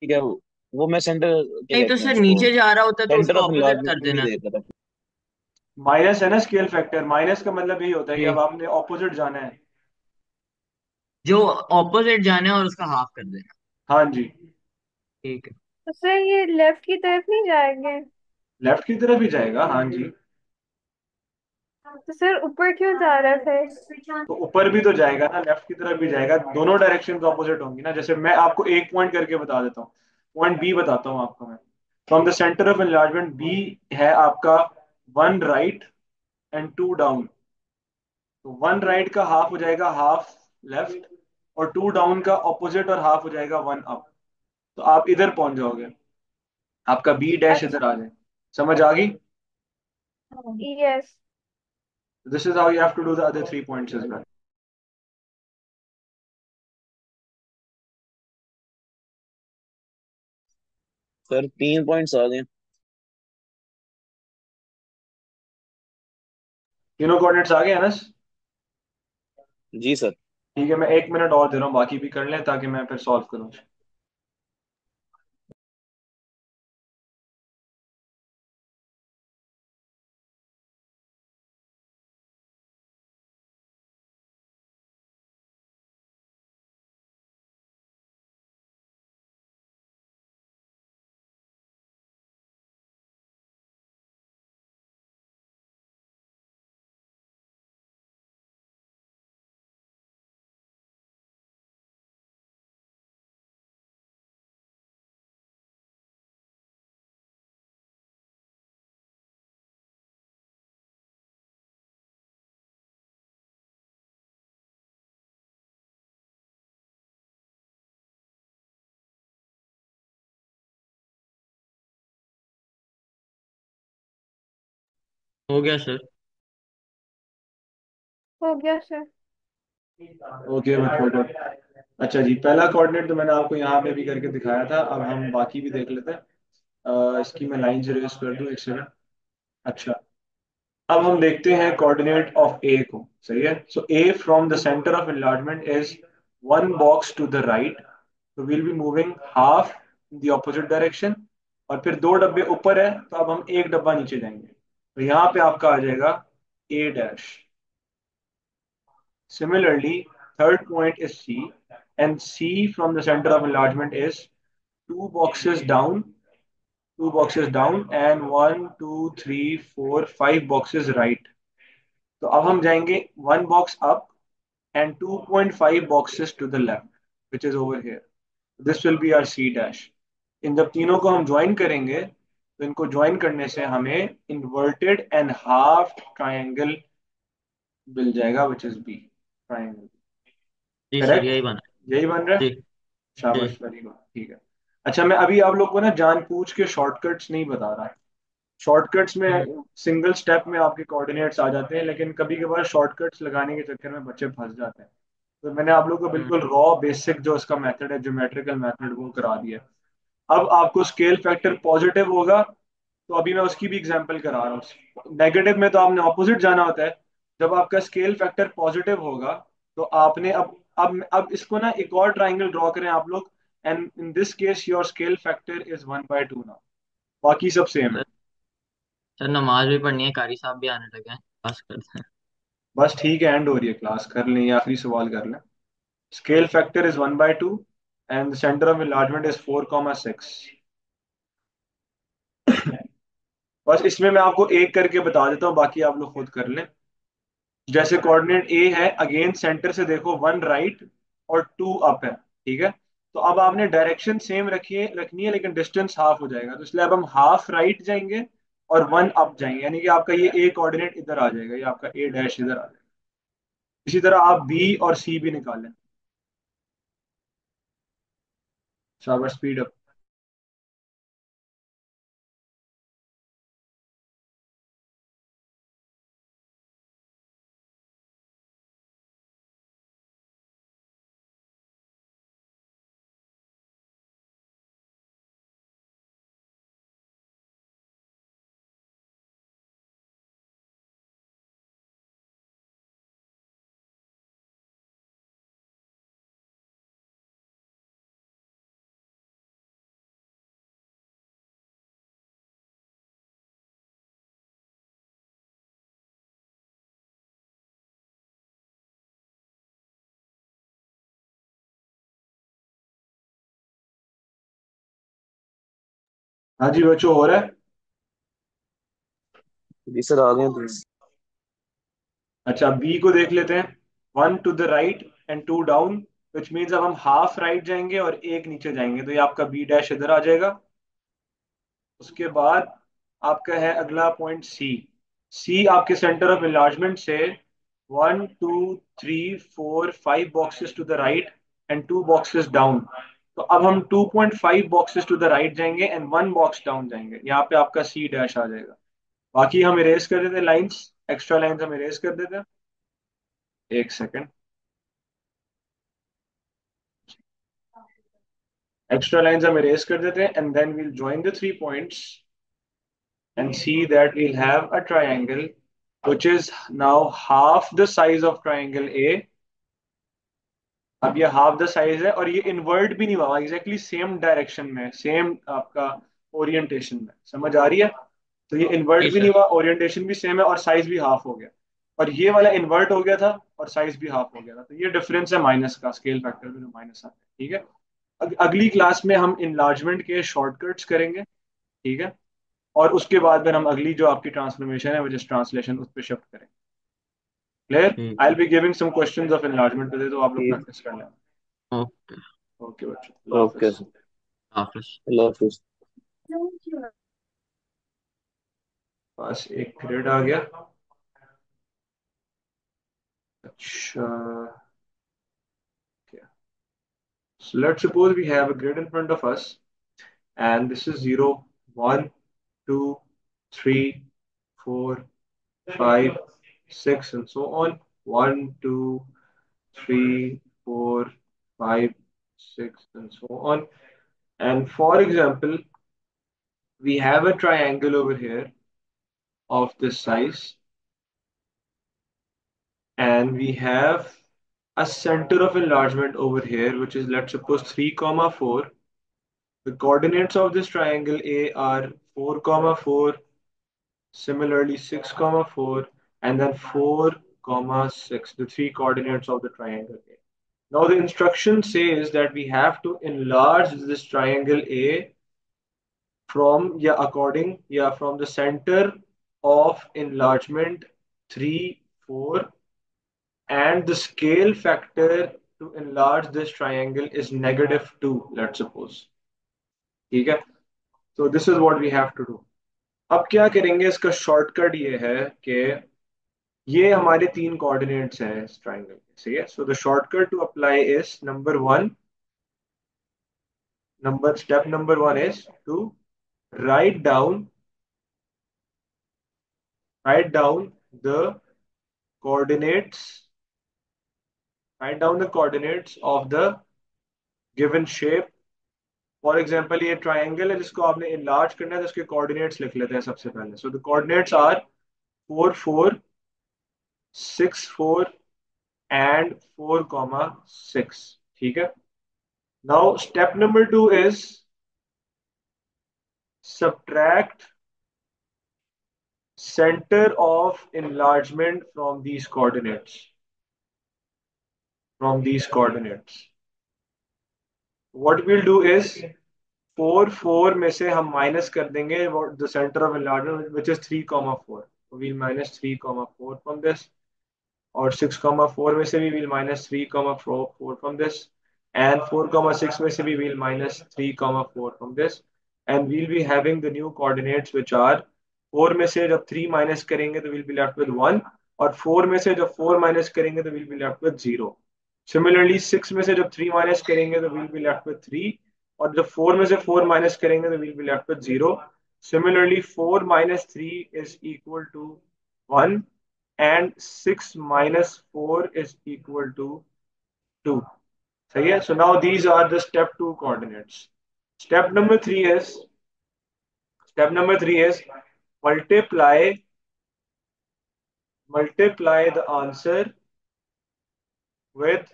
ठीक है, वो मैं सेंटर, क्या नहीं तो कहते हैं सर उसको, नीचे जा रहा होता है तो सेंटर उसका ऑफ ऑपोजिट कर इनलार्जमेंट नहीं देना। देख रहा। माइनस है ना स्केल फैक्टर, माइनस का मतलब यही होता है कि अब ठीक। आपने ऑपोजिट जाना है। जो ऑपोजिट जाना है और उसका हाफ कर देना। हाँ जी। ठीक है। तो सर ये लेफ्ट की तरफ नहीं जाएंगे? लेफ्ट की तरफ ही जाएगा, हाँ जी। तो सर ऊपर क्यों जा रहा है फिर? तो ऊपर भी तो जाएगा ना, लेफ्ट की तरफ भी जाएगा, दोनों डायरेक्शन ऑपोजिट होंगी ना। जैसे मैं आपको एक पॉइंट करके बता देता हूँ, पॉइंट बी बताता हूँ आपको मैं। From the centre of enlargement B है आपका 1 राइट एंड 2 डाउन। तो 1 राइट का हाफ हो जाएगा हाफ लेफ्ट, और 2 डाउन का ऑपोजिट और हाफ हो जाएगा 1 अप। तो आप इधर पहुंच जाओगे, आपका बी डैश इधर अच्छा। आ जाए। समझ आ गई? Yes. This is how you have to do the other 3 points as well. Sir 3 points आ गए। तीनों कोऑर्डिनेट्स आ गए हैं ना? जी सर। ठीक है, मैं 1 मिनट और दे रहा हूँ, बाकी भी कर लें ताकि मैं फिर सॉल्व करूँ। हो गया सर। हो गया सर। ओके बच्चों। अच्छा जी, पहला कोऑर्डिनेट तो मैंने आपको यहाँ पे भी करके दिखाया था, अब हम बाकी भी देख लेते हैं। इसकी मैं लाइन से रेस कर दूँ, एक सेकंड। अच्छा, अब हम देखते हैं कोऑर्डिनेट ऑफ ए को। सही है, so A from the centre of enlargement is 1 box to the right, तो will be moving half in the opposite direction. और फिर 2 डब्बे ऊपर है, तो अब हम एक डब्बा नीचे जाएंगे, तो यहाँ पे आपका आ जाएगा ए dash. Similarly, third point is C, and C from the center of enlargement is 2 boxes down, 2 boxes down, and 1, 2, 3, 4, 5 boxes right. तो अब हम जाएंगे 1 box up and 2.5 boxes to the left, which is over here. This will be our C dash. इन जब तीनों को हम join करेंगे, तो इनको ज्वाइन करने से हमें इन्वर्टेड एंड हाफ ट्राइंगल मिल जाएगा, विच इज बी ट्राइंगल। जी सर, करेक्ट? यही बना। यही बन रहा है। जी। जी। शाबाश, वेरी गुड, ठीक है। अच्छा, मैं अभी आप लोग को ना जानबूझ के शॉर्टकट्स नहीं बता रहा। शॉर्टकट्स हम्म। में सिंगल स्टेप में आपके कोऑर्डिनेट्स आ जाते हैं, लेकिन कभी कभार शॉर्टकट्स लगाने के चक्कर में बच्चे फंस जाते हैं। तो मैंने आप लोग को हम्म। बिल्कुल रॉ बेसिक जो इसका मेथड है, ज्योमेट्रिकल मेथड, वो करा दिया। अब आपको स्केल फैक्टर पॉजिटिव होगा, तो अभी मैं उसकी भी एग्जांपल करा रहा हूँ। नेगेटिव में तो आपने ऑपोजिट जाना होता है। जब आपका स्केल फैक्टर पॉजिटिव होगा, तो आपने अब इसको ना एक और ट्राइंगल ड्रॉ करें आप लोग, and in this case your scale factor is 1/2 ना। बाकी सब सेम है। सर, सर नमाज भी पढ़नी है, कारी साहब भी आने लगे हैं, पास करते हैं। बस ठीक है, एंड हो रही है क्लास, कर लें या आखिरी सवाल कर लें। Scale factor is 1/2 and the centre of enlargement is 4,6। बस इसमें मैं आपको एक करके बता देता हूँ, बाकी आप लोग खुद कर लें। जैसे कोऑर्डिनेट ए है, अगेन सेंटर से देखो 1 राइट और 2 अप है, ठीक है। तो अब आपने डायरेक्शन सेम रखनी है, लेकिन डिस्टेंस हाफ हो जाएगा, तो इसलिए अब हम हाफ राइट जाएंगे और 1 अप जाएंगे, यानी कि आपका ये ए कोऑर्डिनेट इधर आ जाएगा, ये आपका ए डैश इधर आ जाएगा। इसी तरह आप बी और सी भी निकालें। शाबाश, स्पीड अप। हाँ जी बच्चों, हो रहा है। जी सर आ गए तो। अच्छा, बी को देख लेते हैं। 1 to the right and 2 down, which means अब हम हाफ राइट जाएंगे और एक नीचे जाएंगे, तो ये आपका बी डैश इधर आ जाएगा। उसके बाद आपका है अगला पॉइंट सी। सी आपके सेंटर ऑफ एनलार्जमेंट से 1 2 3 4 5 boxes to the right and 2 boxes down. तो अब हम 2.5 boxes to the right जाएंगे and 1 box down जाएंगे, यहाँ पे आपका C डैश आ जाएगा। बाकी हम इरेज कर देते लाइंस, एक्स्ट्रा लाइंस हम इरेज कर देते हैं। एक सेकंड, एक्स्ट्रा लाइंस हम इरेज कर देते हैं and then we'll join the 3 points and see that we'll have a triangle which is now half the size of triangle A। अब ये हाफ द साइज है और ये इन्वर्ट भी नहीं हुआ, एग्जैक्टली सेम डायरेक्शन में, सेम आपका ओरिएंटेशन में, समझ आ रही है? तो ये इन्वर्ट जी भी नहीं सर। हुआ, ओरिएंटेशन भी सेम है और साइज भी हाफ हो गया। और ये वाला इन्वर्ट हो गया था और साइज भी हाफ हो गया था, तो ये डिफरेंस है माइनस का, स्केल फैक्टर में जो माइनस आता है। ठीक है, अगली क्लास में हम इनलार्जमेंट के शॉर्टकट्स करेंगे। ठीक है, और उसके बाद फिर हम अगली जो आपकी ट्रांसफॉर्मेशन है, विच इज ट्रांसलेशन, उस पर शिफ्ट करेंगे। क्लियर? ठीक आई है। Will be giving some questions of enlargement today, तो आप लोग ठीक। प्रैक्टिस कर लेना। ओके। ओके बच्चों, अल्लाह ओके हाफिज। सर। हाफिज। अल्लाह हाफिज। बस एक ग्रेड आ गया। अच्छा, so let's suppose we have a grid in front of us and this is 0 1 2 3 4 5 6 and so on, 1 2 3 4 5 6 and so on. And for example, we have a triangle over here of this size and we have a center of enlargement over here which is, let's suppose, 3 comma 4. The coordinates of this triangle A are 4 comma 4, similarly 6 comma 4, and then 4 comma 6, the three coordinates of the triangle A. Now the instruction says that we have to enlarge this triangle A from, from the center of enlargement 3 4, and the scale factor to enlarge this triangle is -2, let's suppose। ठीक है, so this is what we have to do। अब क्या करेंगे, इसका shortcut ये है कि ये हमारे तीन कोऑर्डिनेट्स हैं इस ट्राइंगल के, सही है? So the shortcut to apply is step number one is to write down write down the coordinates write down the coordinates of the given shape. For example ये ट्राइंगल है जिसको आपने इनलार्ज करना है, तो उसके कोऑर्डिनेट्स लिख लेते हैं सबसे पहले। So the coordinates are 4 4 6 4 and 4 comma 6। ठीक है, now step number two is subtract center of enlargement from these coordinates। What we'll do is 4 4 में से हम माइनस कर देंगे the center of enlargement which is 3 comma 4, so we'll minus 3 comma 4 from this। और 6 comma 4 में से भी we'll minus 3 comma 4 from this, and 4 comma 6 में से भी we'll minus 3 comma 4 from this, and we'll be having the new coordinates which are 4 में से जब 3 माइनस करेंगे तो we'll be left with 1, और 4 में से जब 4 माइनस करेंगे तो we'll be left with 0। Similarly 6 में से जब 3 माइनस करेंगे तो we'll be left with 3, और जब 4 में से 4 माइनस करेंगे तो we'll be left with 0। Similarly 4 minus 3 is equal to 1, and 6 minus 4 is equal to 2। सही है? So now these are the step 2 coordinates। Step number 3 is multiply the answer with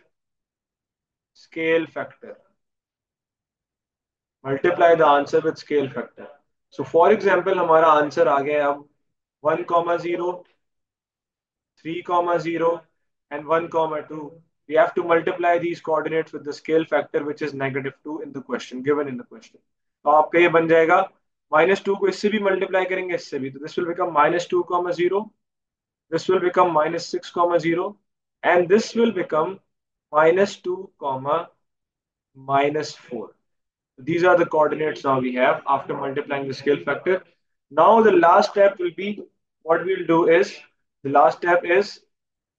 scale factor। Multiply the answer with scale factor। So for example हमारा answer आ गया अब 1,0, 3,0 and 1,2। We have to multiply these coordinates with the scale factor which is -2 in the question, given in the question। तो आपका ये बन जाएगा -2 को इससे भी मल्टीप्लाई करेंगे, इससे भी, तो this will become -2,0, this will become -6,0, and this will become -2, -4। These are the coordinates now we have after multiplying the scale factor। Now the last step will be, what we'll do is, the last step is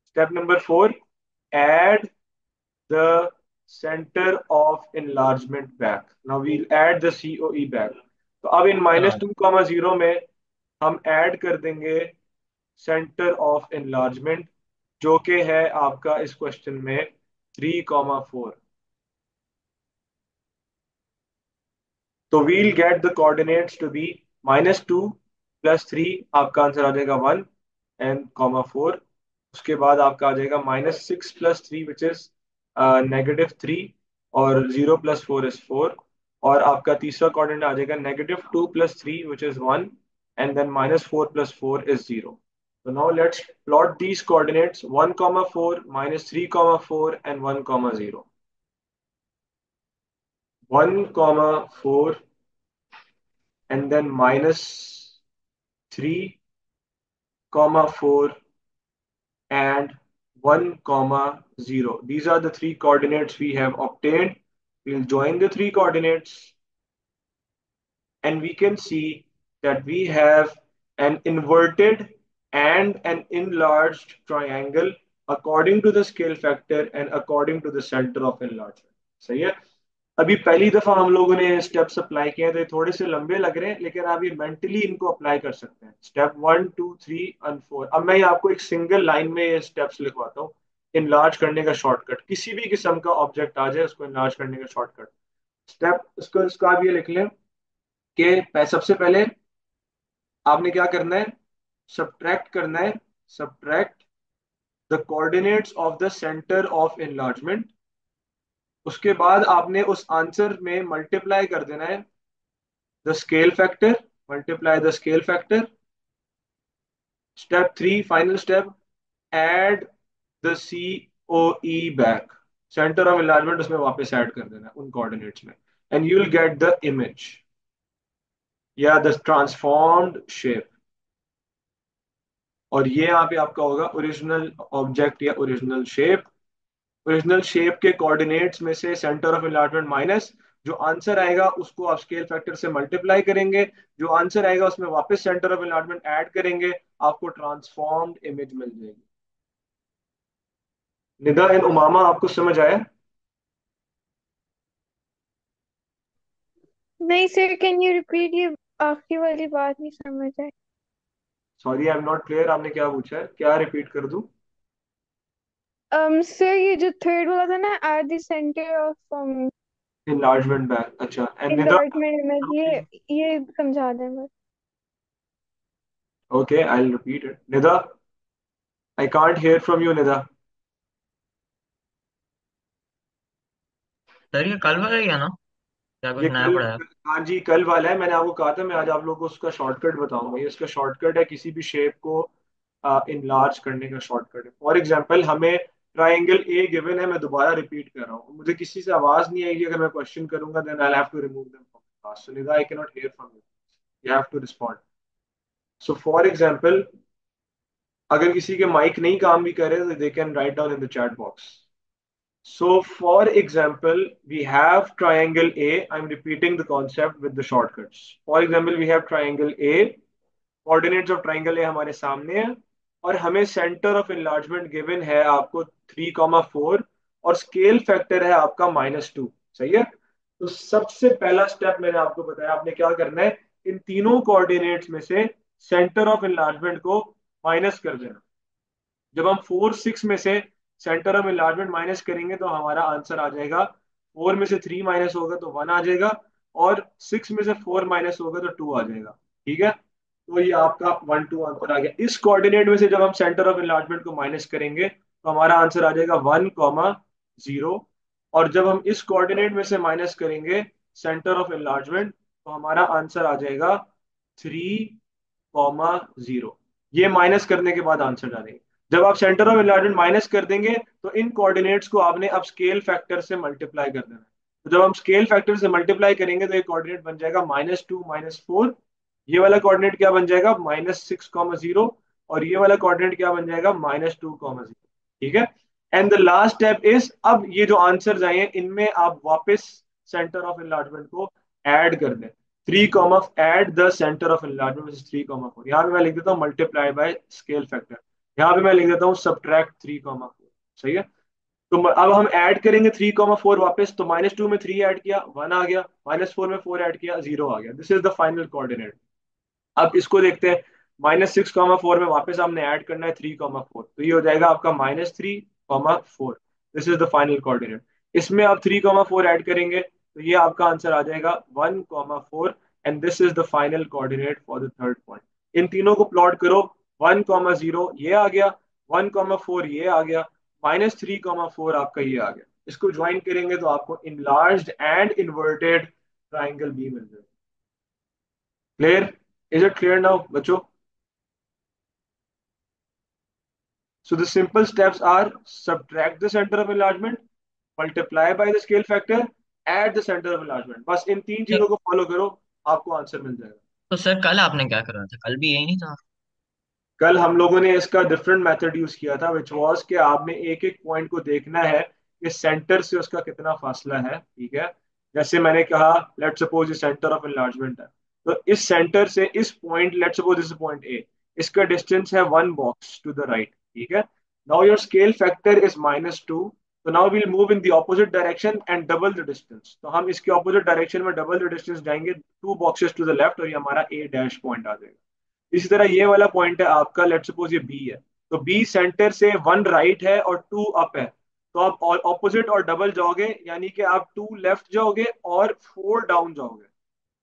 step number 4, add the center of enlargement back. Now we'll add the COE back. तो अब इन -2, 0 में हम add कर देंगे centre of enlargement, जो कि है आपका इस क्वेश्चन में 3,4। तो we'll get the coordinates to be -2 + 3, आपका आंसर आ जाएगा 1 एंड (4). उसके बाद आपका आ जाएगा -6 + 3 विच इज -3, और 0 + 4 इज 4, और आपका तीसरा कोऑर्डिनेट आ जाएगा -2 + 3 which is 1, and then -4 + 4 is 0। So now let's plot these coordinates: 1,4, -3,4, and 1,0. 1,4 and then -3,4 and 1,0. These are the three coordinates we have obtained. We'll join the three coordinates and we can see that we have an inverted and an enlarged triangle according to the scale factor and according to the center of enlargement. सही है। अभी पहली दफा हम लोगों ने steps apply किए हैं, तो ये थोड़े से लंबे लग रहे हैं, लेकिन आप ये मेंटली इनको अप्लाई कर सकते हैं। Step 1, 2, 3 and 4। अब मैं ये आपको एक सिंगल लाइन में ये स्टेप्स लिखवाता हूँ। इनलार्ज करने का शॉर्टकट, किसी भी किस्म का ऑब्जेक्ट आ जाए उसको इनलार्ज करने का शॉर्टकट। स्टेप उसको आप ये लिख लें कि सबसे पहले आपने क्या करना है, सब्ट्रैक्ट करना है, subtract the coordinates of the centre of enlargement. उसके बाद आपने उस आंसर में मल्टीप्लाई कर देना है the scale factor, multiply the scale factor. Step 3, final step, add the C O E back, centre of enlargement उसमें वापस ऐड कर देना है उन कोऑर्डिनेट्स में, and you will get the image या द ट्रांसफॉर्म्ड शेप। और ये यहाँ पे आपका होगा ओरिजिनल ऑब्जेक्ट या ओरिजिनल शेप। ओरिजिनल शेप के कोऑर्डिनेट्स में से सेंटर ऑफ एनलार्जमेंट माइनस जो आंसर आएगा उसको आप स्केल फैक्टर से मल्टीप्लाई करेंगे, जो आंसर आएगा उसमें वापस सेंटर ऑफ एनलार्जमेंट ऐड करेंगे, आपको ट्रांसफॉर्म्ड इमेज मिल जाएगी। निदा एंड उमामा, आपको समझ आया? नहीं सर, कैन यू रिपीट, ये आखिरी वाली बात नहीं समझ आई। Sorry, I am not clear. आपने क्या पूछा है, क्या रिपीट कर दूं? सर ये जो थर्ड वाला था ना, at the centre of enlargement back, अच्छा। एंड निदा, एनलार्जमेंट इमेज, ये समझा दें बस। Okay, I will repeat it. Nida, I can't hear from you Nida. Sir ये कल वाला ही है ना, क्या कुछ ये नया कल, पड़ा है? हाँ जी, कल वाला है। मैंने आपको कहा था मैं आज आप लोगों को उसका शॉर्टकट बताऊंगा। ये इसका शॉर्टकट है, किसी भी शेप को इनलार्ज करने का शॉर्टकट है। फॉर एग्जांपल, हमें ट्राइंगल ए गिवन है, मैं दोबारा रिपीट कर रहा हूँ, मुझे किसी से आवाज नहीं आएगी अगर मैं क्वेश्चन करूंगा, then I have to remove them from class. So Nida, I can not hear from you, you have to respond. So for example, अगर किसी के माइक नहीं काम भी करे तो they can write down in the chat box. So, for example, we have triangle A. I'm repeating the concept with the shortcuts. For example, we have triangle A. Coordinates of triangle A हमारे सामने है, और हमें center of enlargement given है आपको 3,4, और scale factor है आपका -2। सही है। तो सबसे पहला स्टेप मैंने आपको बताया, आपने क्या करना है, इन तीनों कोऑर्डिनेट्स में से सेंटर ऑफ एनलार्जमेंट को माइनस कर देना। जब हम 4, 6 में से सेंटर ऑफ एनलार्जमेंट माइनस करेंगे तो हमारा आंसर आ जाएगा, 4 में से 3 माइनस होगा तो 1 आ जाएगा, और 6 में से 4 माइनस होगा तो 2 आ जाएगा। ठीक है। तो ये आपका 1, 2 आंसर आ गया। इस कोऑर्डिनेट में से जब हम सेंटर ऑफ एनलार्जमेंट को माइनस करेंगे तो हमारा आंसर आ जाएगा 1,0, और जब हम इस कोऑर्डिनेट में से माइनस करेंगे सेंटर ऑफ एनलार्जमेंट तो हमारा आंसर आ जाएगा 3,0। ये माइनस करने के बाद आंसर डालेंगे। जब आप सेंटर ऑफ एनलार्जमेंट माइनस कर देंगे तो इन कोऑर्डिनेट्स को आपने अब स्केल फैक्टर से मल्टीप्लाई कर देना है। तो जब हम स्केल फैक्टर से मल्टीप्लाई करेंगे तो ये कोऑर्डिनेट बन जाएगा -2, -4। ये वाला कोऑर्डिनेट क्या बन जाएगा, -6,0, और ये वाला कोऑर्डिनेट क्या बन जाएगा, -2,0। ठीक है। And the last step is, अब ये जो आंसर्स आए हैं इनमें आप वापस सेंटर ऑफ एनलार्जमेंट को ऐड कर दें। 3, add the centre of enlargement 3,4। यहाँ पे मैं लिख देता हूँ मल्टीप्लाई बाय स्केल फैक्टर। यहाँ पे मैं लिख देता हूँ सब्ट्रैक्ट 3,4। सही है। तो अब हम ऐड करेंगे 3,4 वापस, तो -2 में 3 ऐड किया 1 आ गया, -4 में 4 ऐड किया 0 आ गया। This is the final coordinate. अब इसको देखते हैं। -6,4 में वापस हमने ऐड करना है 3,4, तो ये हो जाएगा आपका -3,4। This is the final coordinate. इसमें आप 3,4 ऐड करेंगे तो ये आपका आंसर आ जाएगा 1,4। And this is the final coordinate for the third point. इन तीनों को प्लॉट करो। 1,0 ये आ गया, 1,4 ये आ गया, -3,4 आपका ये आ गया। इसको ज्वाइन करेंगे तो आपको इनलार्ज्ड एंड इन्वर्टेड ट्राइंगल बी मिल जाएगा। Clear? Is it clear now बच्चों? So the simple steps are: subtract the center of enlargement, multiply by the scale factor, add the center of enlargement। बस इन तीन नहीं, चीजों को फॉलो करो, आपको आंसर मिल जाएगा। तो सर कल आपने क्या करा था? कल भी यही नहीं था? कल हम लोगों ने इसका डिफरेंट मेथड यूज किया था, विच वाज कि आपने एक एक पॉइंट को देखना है कि सेंटर से उसका कितना फासला है। ठीक है। जैसे मैंने कहा, लेट सपोज ये सेंटर ऑफ एनलार्जमेंट है, तो इस सेंटर से इस पॉइंट, लेट सपोज इस पॉइंट ए, इसका डिस्टेंस है 1 बॉक्स टू द राइट। ठीक है। Now your scale factor is -2, तो now we'll move in the opposite direction and double the distance. तो हम इसके ऑपोजिट डायरेक्शन में डबल द डिस्टेंस जाएंगे 2 बॉक्सेस टू द लेफ्ट, और ये हमारा ए डैश पॉइंट आ जाएगा। इसी तरह ये वाला पॉइंट है आपका, लेट सपोज ये बी है, तो बी सेंटर से 1 राइट है और 2 अप है, तो आप ऑपोजिट और डबल जाओगे, यानी कि आप 2 लेफ्ट जाओगे और 4 डाउन जाओगे।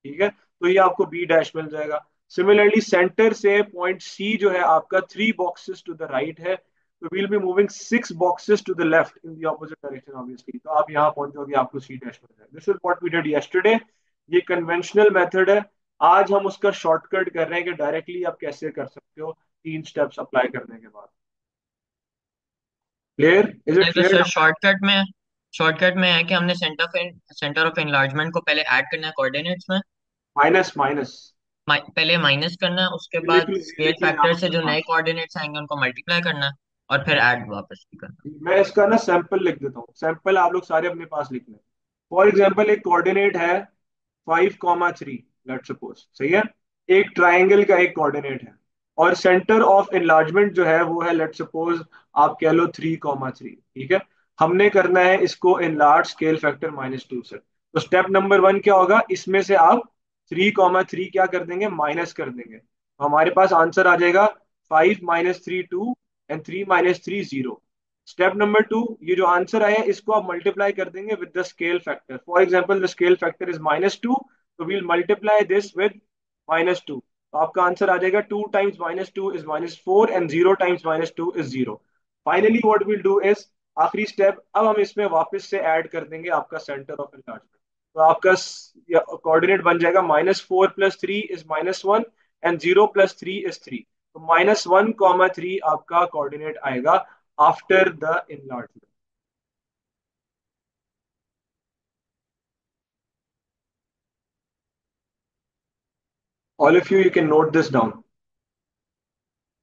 ठीक है। तो ये आपको बी डैश मिल जाएगा। सिमिलरली सेंटर से पॉइंट सी जो है आपका 3 बॉक्सेस टू द राइट है, तो we'll be moving 6 boxes to the left in the opposite direction obviously, तो आप यहाँ पहुंचोगे, आपको सी डैश मिल जाएगा। This is what we did yesterday. ये कन्वेंशनल मेथड है। आज हम उसका शॉर्टकट कर रहे हैं कि डायरेक्टली आप कैसे कर सकते हो 3 स्टेप्स अप्लाई करने के बाद। क्लियर? इज इट नहीं तो क्लियर सर ना? शॉर्टकट में है कि हमने सेंटर ऑफ एनलार्जमेंट को पहले ऐड करना है कोऑर्डिनेट्स में। Minus minus. पहले माइनस करना है, उसके ये लिख बाद लो, ये स्केल लिख लो यहाँ फैक्टर से पे। जो हाँ। नए कोऑर्डिनेट्स आएंगे उनको मल्टीप्लाई करना है, और फिर ऐड वापस भी करना मैं इसका ना सैंपल लिख देता हूँ, सैंपल आप लोग सारे अपने पास लिख लें। फॉर एग्जाम्पल एक कोऑर्डिनेट है 5,3, लेट सपोज। सही है। एक ट्राइंगल का एक कोऑर्डिनेट है, और सेंटर ऑफ एनलार्जमेंट जो है वो है, लेट सपोज आप कह लो 3,3। ठीक है। हमने करना है इसको एनलार्ज स्केल फैक्टर -2 से। तो स्टेप नंबर 1 क्या होगा, इसमें से आप 3,3 क्या कर देंगे, माइनस कर देंगे, तो हमारे पास आंसर आ जाएगा 5 - 3 2 एंड 3 - 3 0। स्टेप नंबर 2, ये जो आंसर आया है इसको आप मल्टीप्लाई कर देंगे with the scale factor. For example the scale factor is -2, तो वील मल्टीप्लाई दिस विद -2, तो आपका आंसर आ जाएगा 2 times -2 is -4 and 0 times -2 is 0। Finally what will do is, आखिरी स्टेप, अब हम इसमें वापस से ऐड कर देंगे आपका सेंटर ऑफ एनलार्जमेंट। तो आपका कोऑर्डिनेट बन जाएगा -4 + 3 इज -1 एंड 0 + 3 इज 3। तो -1, 3 आपका कोऑर्डिनेट आएगा after the enlargement। All of you can note this down।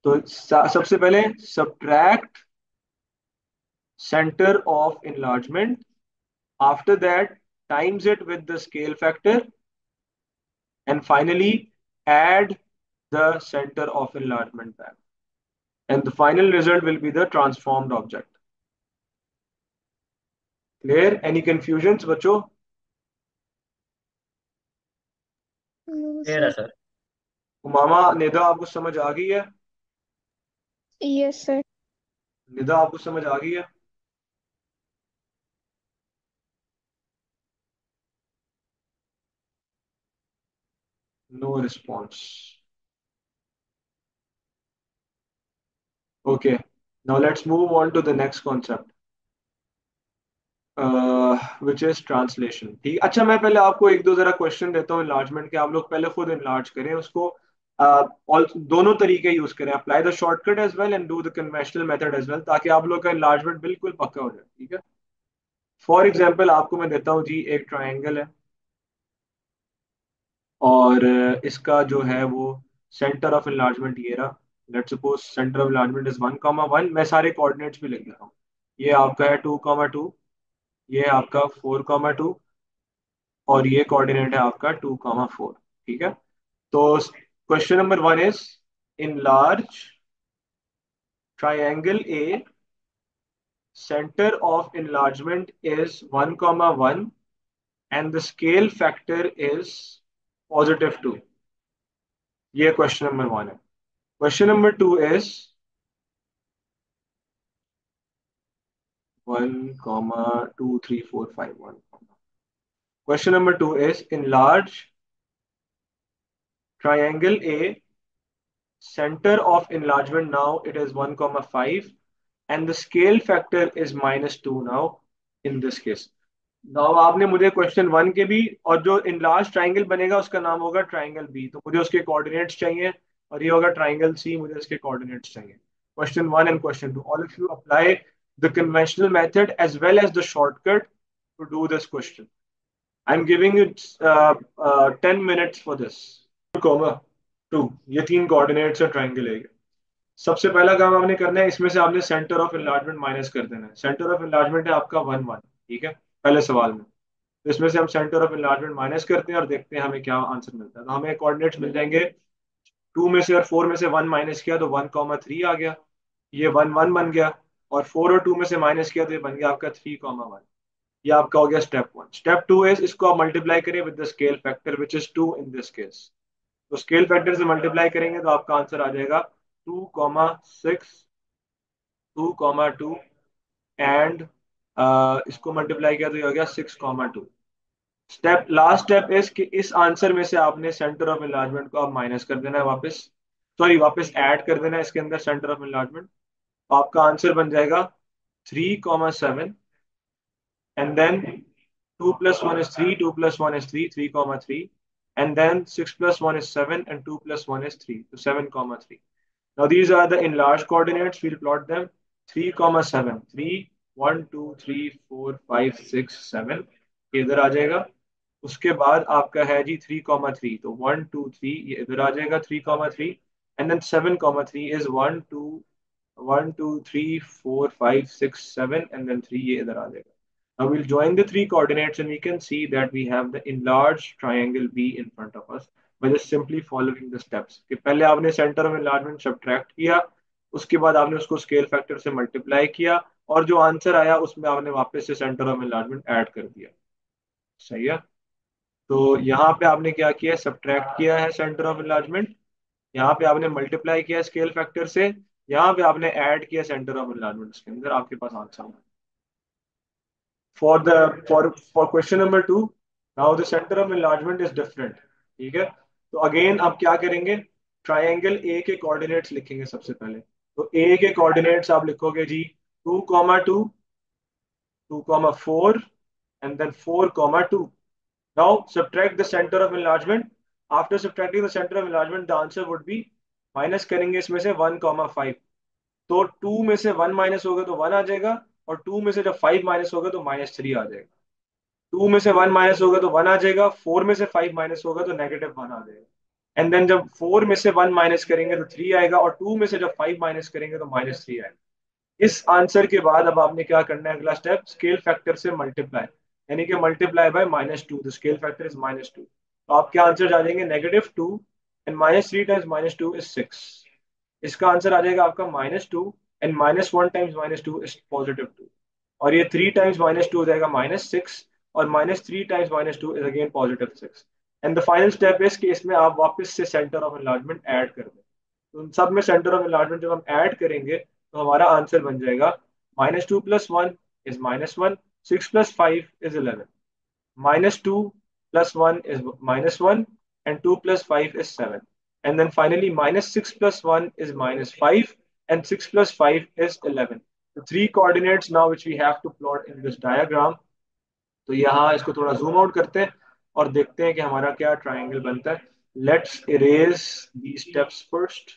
तो सबसे पहले subtract center of enlargement, after that times it with the scale factor, and finally add the center of enlargement back, and the final result will be the transformed object। Clear? Any confusions बच्चों? No, है sir. Sir. Umama, Nida, आपको समझ आ गई है? Yes, sir. Nida, आपको समझ आ गई है? No response। Okay, now let's move on to the next concept, which is translation. ठीक। अच्छा, मैं पहले आपको एक दो जरा क्वेश्चन देता हूँ इन्लार्जमेंट के, आप लोग पहले खुद इन्लार्ज करें उसको। और दोनों तरीके यूज करें, apply the shortcut as well and do the conventional method as well, ताकि आप लोग का इन्लार्जमेंट बिल्कुल पक्का हो जाए। ठीक है। फॉर एग्जाम्पल आपको मैं देता हूँ जी, एक ट्राइंगल है, और इसका जो है वो सेंटर ऑफ इन्लार्जमेंट ये रहा। Let suppose centre of enlargement is 1,1। मैं सारे कोऑर्डिनेट्स भी लिख देता हूँ। ये आपका है 2,2, ये है आपका 4,2, और ये कोऑर्डिनेट है आपका 2,4। ठीक है। तो question number 1 is, in large triangle A, center of enlargement is 1 comma 1 and the scale factor is +2. ये क्वेश्चन नंबर 1 है. Question number 2 is 1 comma 2 3 4 5 1. Question number 2 is enlarge triangle A, center of enlargement now it is 1 comma 5 and the scale factor is -2 now in this case. Now आपने मुझे question 1 के भी और जो enlarge triangle बनेगा उसका नाम होगा ट्राइंगल बी, तो मुझे उसके कोऑर्डिनेट्स चाहिए, और ये होगा ट्राइंगल सी, मुझे उसके कोऑर्डिनेट्स चाहिए. Question 1 and question 2, all of you apply the conventional method as well as the shortcut to do this question. I am giving you 10 minutes for this. 2, ये 3 कोऑर्डिनेट्स है ट्राइंगल है. सबसे पहला काम आपने करना है, इसमें से आपने सेंटर ऑफ एनलार्जमेंट माइनस कर देना है. सेंटर ऑफ एनलार्जमेंट है आपका 1 1, ठीक है, पहले सवाल में. तो इसमें से हम सेंटर ऑफ एनलार्जमेंट माइनस करते हैं और देखते हैं हमें क्या आंसर मिलता है. तो हमें कोऑर्डिनेट्स मिल जाएंगे 2 में से और 4 में से 1 माइनस किया तो 1 कॉमा 3 आ गया, ये 1 1 बन गया, और 4 और 2 में से माइनस किया तो ये बन गया आपका 3 कॉमा 1. ये आपका हो गया स्टेप 1. स्टेप 2 इज इसको आप मल्टीप्लाई करें with the scale factor which is 2 in this case. तो स्केल फैक्टर से मल्टीप्लाई करेंगे तो आपका आंसर आ जाएगा 2 कॉमा 6 2 कॉमा 2 एंड इसको मल्टीप्लाई किया तो ये हो गया 6 comma 2. Step last step is कि इस आंसर में से आपने सेंटर ऑफ एनलार्जमेंट को आप माइनस कर देना है वापस, सॉरी वापस ऐड कर देना है इसके अंदर सेंटर ऑफ एनलार्जमेंट. तो आपका आंसर बन जाएगा 3 comma 7 and then 2 plus 1 is 3 2 plus 1 is 3 3 comma 3 and then 6 plus 1 is 7 and 2 plus 1 is 3, so 7 comma 3. Now these are the enlarged coordinates, we'll plot them. 3 comma 7, 3 1 2 3 4 5 6 7 इधर आ जाएगा. उसके बाद आपका है जी 3 कॉमा 3, तो 1 2 3 ये इधर आ जाएगा 3 comma 3 and then 7 comma 3 is 1 2 3 4 5 6 7 and then 3 ये इधर आ जाएगा. Now we'll join the three coordinates and we can see that we have the enlarged triangle B in front of us by just simply following the steps. कि पहले आपने center of enlargement subtract किया, उसके बाद आपने उसको scale factor से multiply किया, और जो आंसर आया उसमें आपने वापस से center of enlargement ऐड कर दिया. सही है. तो यहाँ पे आपने क्या किया, सब्ट्रैक्ट किया है सेंटर ऑफ एनलार्जमेंट, यहाँ पे आपने मल्टीप्लाई किया स्केल फैक्टर से, यहाँ पे आपने ऐड किया सेंटर ऑफ एनलार्जमेंट, इसके अंदर आपके पास आंसर है. For question number 2, now the center of enlargement is different. ठीक है. तो अगेन आप क्या करेंगे, ट्राइंगल ए के कोऑर्डिनेट्स लिखेंगे सबसे पहले. तो ए के कोऑर्डिनेट्स आप लिखोगे जी 2 comma 2 2 comma 4 and then 4 comma 2. Now subtract the center of enlargement. After subtracting the center of enlargement, the answer would be minus करेंगे इसमें से 1 कॉमा 5. तो 2 में से 1 माइनस होगा तो 1 आ जाएगा, और 2 में से जब 5 माइनस होगा तो -3 आ जाएगा. 2 में से 1 माइनस होगा तो 1 आ जाएगा, 4 में से 5 माइनस होगा तो -1 आ जाएगा. एंड देन जब 4 में से 1 माइनस करेंगे तो 3 आएगा, और 2 में से जब 5 माइनस करेंगे तो -3 आएगा. इस आंसर के बाद अब आपने क्या करना है, अगला स्टेप स्केल फैक्टर से मल्टीप्लाई, यानी कि multiply by -2. The scale factor is -2. तो आपके आंसर आ जाएंगे -2 एंड -3 टाइम्स -2 इज 6. इसका आंसर आ जाएगा आपका -2 एंड -1 टाइम्स -2 इज +2. और ये 3 टाइम्स -2 हो जाएगा -6, और -3 times -2 is again +6. And the final step is कि इसमें आप वापस से सेंटर ऑफ एनलार्जमेंट ऐड कर दें. तो उन सब में सेंटर ऑफ एनलार्जमेंट जब हम ऐड करेंगे तो हमारा आंसर बन जाएगा -2 + 1 is -1, 6 + 5 is 11, -2 + 1 is -1 and 2 + 5 is 7, and then finally -6 + 1 is -5 and 6 + 5 is 11. The three coordinates now which we have to plot in this diagram. तो यहाँ इसको थोड़ा जूम आउट करते हैं और देखते हैं कि हमारा क्या ट्राइंगल बनता है. Let's erase these steps first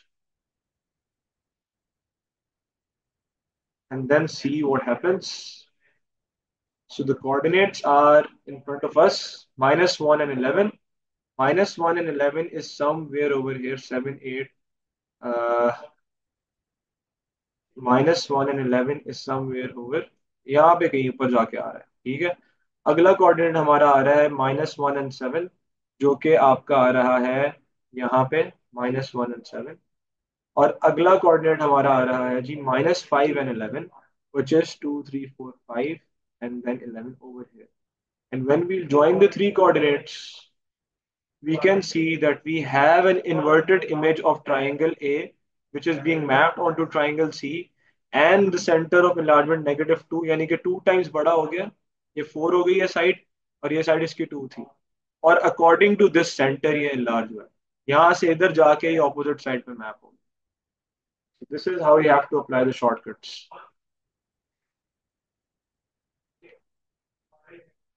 and then see what happens. So the coordinates are in front of us, -1 and 11. -1 and 11 is somewhere over here, 7 8. -1 and 11 is somewhere over, यहाँ पे कहीं ऊपर जाके आ रहा है. ठीक है. अगला कोऑर्डिनेट हमारा आ रहा है -1 and 7, जो कि आपका आ रहा है यहाँ पे -1 and 7. और अगला कोऑर्डिनेट हमारा आ रहा है जी -5 and 11, which is 2 3 4 5 and then 11 over here. And when we join the three coordinates, we can see that we have an inverted image of triangle A, which is being mapped onto triangle C, and the center of enlargement -2, यानी कि 2 times बड़ा हो गया, ये 4 हो गई है side, और ये साइड इसकी 2 थी, और अकॉर्डिंग टू दिस सेंटर ये enlarge हुआ है, यहाँ से इधर जाके ये ऑपोजिट साइड पे मैप हो गया. This is how you have to apply the shortcuts.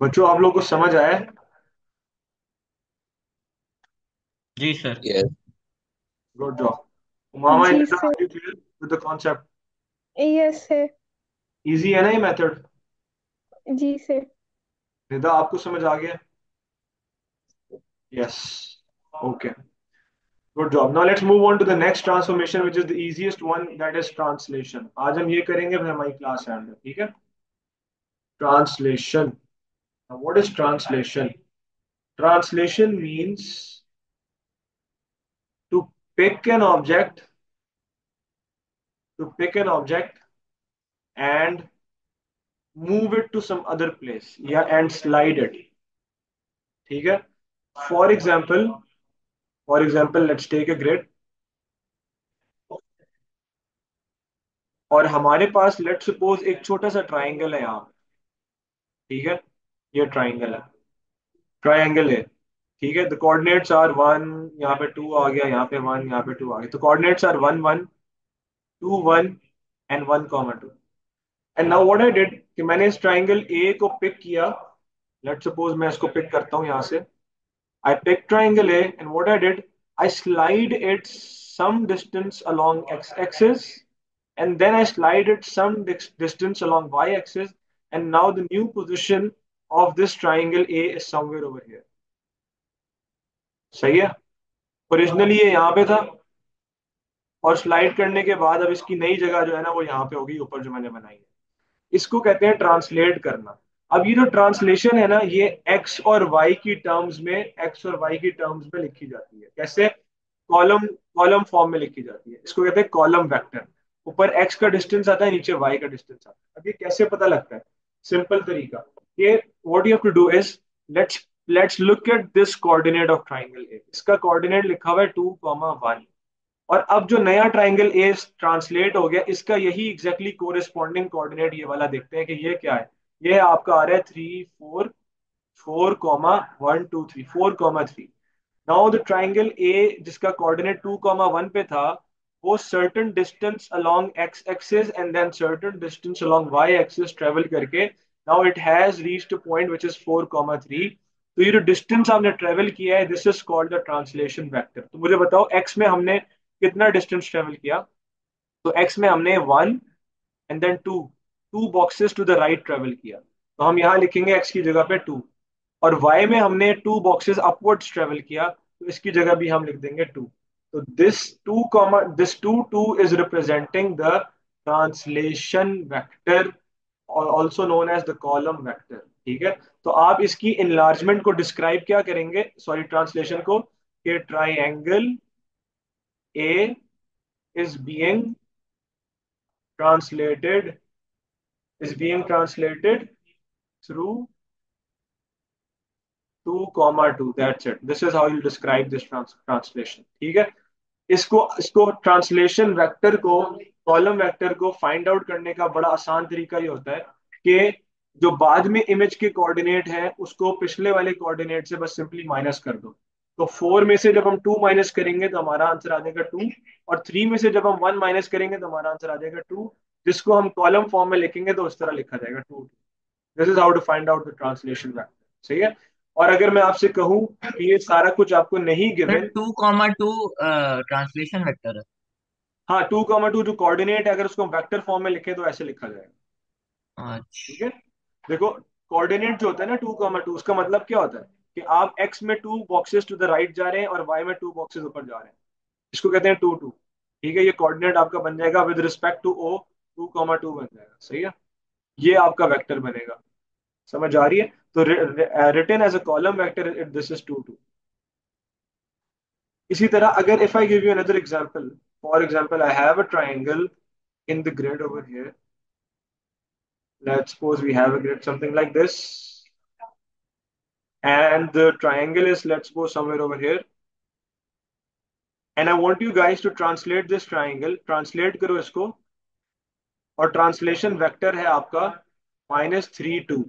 बच्चों आप लोग को समझ आया है? जी सर। यस। Good job. मामा जी इन sir. With the concept. Yes sir. Easy है ना ये मेथड? जी सर। निदा आपको समझ आ गया? Yes. Okay. Good job. Now let's move on to the next transformation, which is the easiest one, that is translation. आज हम ये करेंगे फिर हमारी क्लास है अंदर, ठीक है? Translation. Now what is translation? Translation means to pick an object, to pick an object and move it to some other place, yeah, and slide it. ठीक है? For example, let's take a grid. और हमारे पास let's suppose एक छोटा सा triangle है यहाँ, ठीक है? ये ट्राइंगल है, ट्राइंगल है, ठीक है? द कोऑर्डिनेट्स आर 1, यहाँ पे 2 आ गया, यहाँ पे 1, यहाँ पे 2 आ गया, तो coordinates are 1 1 2 1 and 1 2. And now what I did कि मैंने इस ट्राइंगल ए को पिक किया. लेट्स सपोज मैं इसको पिक करता हूँ यहाँ से. I pick triangle A, and what I did, I slide it some distance along x-axis, and then I slide it some distance along y-axis, and now the new position of this triangle A is somewhere over here. सही है? Originally ये यहाँ पे था, और slide करने के बाद अब इसकी नई जगह जो है ना वो यहाँ पे होगी, ऊपर जो मैंने बनाई है. इसको कहते हैं ट्रांसलेट करना. अब ये जो ट्रांसलेशन है ना, ये एक्स और वाई की टर्म्स में, एक्स और वाई की टर्म्स में लिखी जाती है. कैसे? कॉलम कॉलम फॉर्म में लिखी जाती है. इसको कहते हैं कॉलम वेक्टर. ऊपर एक्स का डिस्टेंस आता है, नीचे वाई का डिस्टेंस आता है. अब ये कैसे पता लगता है? सिंपल तरीका. ये what you have to do is, let's let's look at this coordinate of triangle A. इसका कोऑर्डिनेट लिखा हुआ है 2, 1. और अब जो नया ट्राइंगल ए ट्रांसलेट हो गया, इसका यही एग्जैक्टली कोरिस्पॉन्डिंग कोऑर्डिनेट ये वाला देखते हैं कि ये क्या है. ये आपका आ रहा है 3 4 4, 4, 3. नाउ द ट्राइंगल ए जिसका कोऑर्डिनेट 2, 1 पे था, वो certain distance along X axis and then certain distance along Y axis travel करके now it has reached a point which is 4, 3. तो ये जो डिस्टेंस आपने ट्रेवल किया है, this is called the translation vector. तो मुझे बताओ एक्स में हमने कितना डिस्टेंस ट्रेवल किया? तो एक्स में हमने 1 and then 2, 2 boxes to the right travel किया, तो हम यहाँ लिखेंगे एक्स की जगह पे 2. और वाई में हमने 2 बॉक्सेस अपवर्ड्स ट्रेवल किया, तो इसकी जगह भी हम लिख देंगे 2. तो this 2 is representing the translation vector, also known as the column vector. ठीक है? तो आप इसकी इनलार्जमेंट को डिस्क्राइब क्या करेंगे, सॉरी ट्रांसलेशन को, कि triangle A is being translated through 2, 2. That's it. This is how you describe this translation. ठीक है? इसको ट्रांसलेशन वेक्टर को, कॉलम वेक्टर को फाइंड आउट करने का बड़ा आसान तरीका ये होता है कि जो बाद में इमेज के कोऑर्डिनेट है उसको पिछले वाले कोऑर्डिनेट से बस सिंपली माइनस कर दो. तो 4 में से जब हम 2 माइनस करेंगे तो हमारा आंसर आ जाएगा 2, और 3 में से जब हम 1 माइनस करेंगे तो हमारा आंसर आ जाएगा 2, जिसको हम कॉलम फॉर्म में लिखेंगे तो उस तरह लिखा जाएगा 2. This is how to find out the translation vector. सही है? और अगर मैं आपसे कहूं कि ये सारा कुछ आपको नहीं सर गिवन. 2,2 ट्रांसलेशन वेक्टर है? हाँ, 2, 2 जो कोऑर्डिनेट है, अगर उसको वेक्टर फॉर्म में लिखे तो ऐसे लिखा जाएगा. ठीक है? अच्छा। देखो, कोऑर्डिनेट जो होता है ना 2, 2, उसका मतलब क्या होता है कि आप एक्स में 2 बॉक्सेस टू द राइट जा रहे हैं और वाई में 2 बॉक्सेस ऊपर जा रहे हैं. इसको कहते हैं 2, 2. ठीक है? ये कोऑर्डिनेट आपका बन जाएगा विद रिस्पेक्ट टू ओ, 2, 2 बन जाएगा. सही है? ये आपका वेक्टर बनेगा. समझ आ रही है? तो written as a column vector this is 2, 2. इसी तरह अगर if I give you another example, For example, I have a triangle in the grid over here. Let's suppose we have a grid something like this, and the triangle is, let's suppose, somewhere over here. And I want you guys to translate this triangle. Translate करो इसको, और translation vector है आपका -3 2।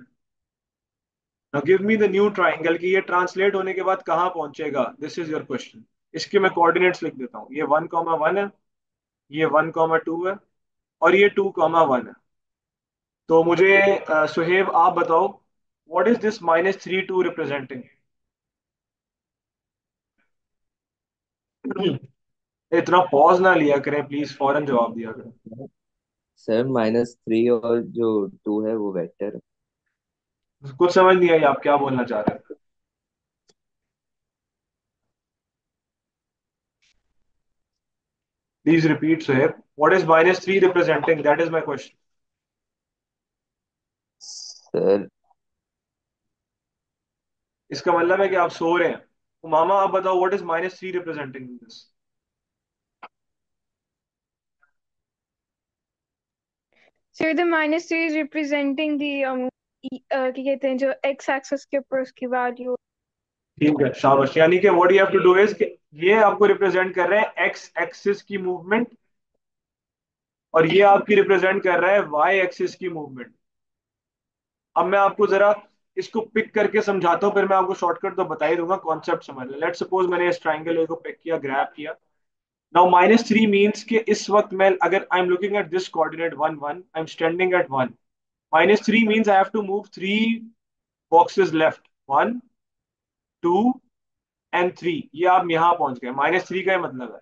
Now give me the new triangle कि ये translate होने के बाद कहाँ पहुंचेगा, दिस इज योर क्वेश्चन। इसके मैं कोऑर्डिनेट्स लिख देता हूँ, ये 1,1 है, ये 1,2 है, और ये 2,1 है। तो मुझे सुहेब आप बताओ, व्हाट इज दिस -3 2 रिप्रेजेंटिंग? इतना पॉज ना लिया करें प्लीज, फौरन जवाब दिया करें। सर -3 और जो 2 है वो वेक्टर है। कुछ समझ नहीं आई आप क्या बोलना चाह रहे हैं। Please repeat Suhaib, what is -3 representing, that is my question. Sir इसका मतलब है कि आप सो रहे हैं। तो मामा आप बताओ, what is -3 representing this? So the -3 is representing the क्या कहते हैं जो x axis के ऊपर उसकी वैल्यू। ठीक है, शाबाश। यानी कि what you have to do is कि ये आपको रिप्रेजेंट कर रहे हैं एक्स एक्सिस की मूवमेंट, और ये आपकी रिप्रेजेंट कर रहा है वाई एक्सिस की मूवमेंट। अब मैं आपको जरा इसको पिक करके समझाता हूँ, फिर मैं आपको शॉर्टकट तो बता ही दूंगा, कॉन्सेप्ट समझ लें। लेट्स सपोज मैंने इस ट्राइंगल को पिक किया, ग्रैब किया। नाउ -3 मीन्स कि इस वक्त मैं, अगर I am looking at this coordinate 1 1, I am standing at 1। -3 means I have to move 3 boxes left, 1 2 and 3। ये आप यहाँ पहुंच गए, -3 का ये मतलब है।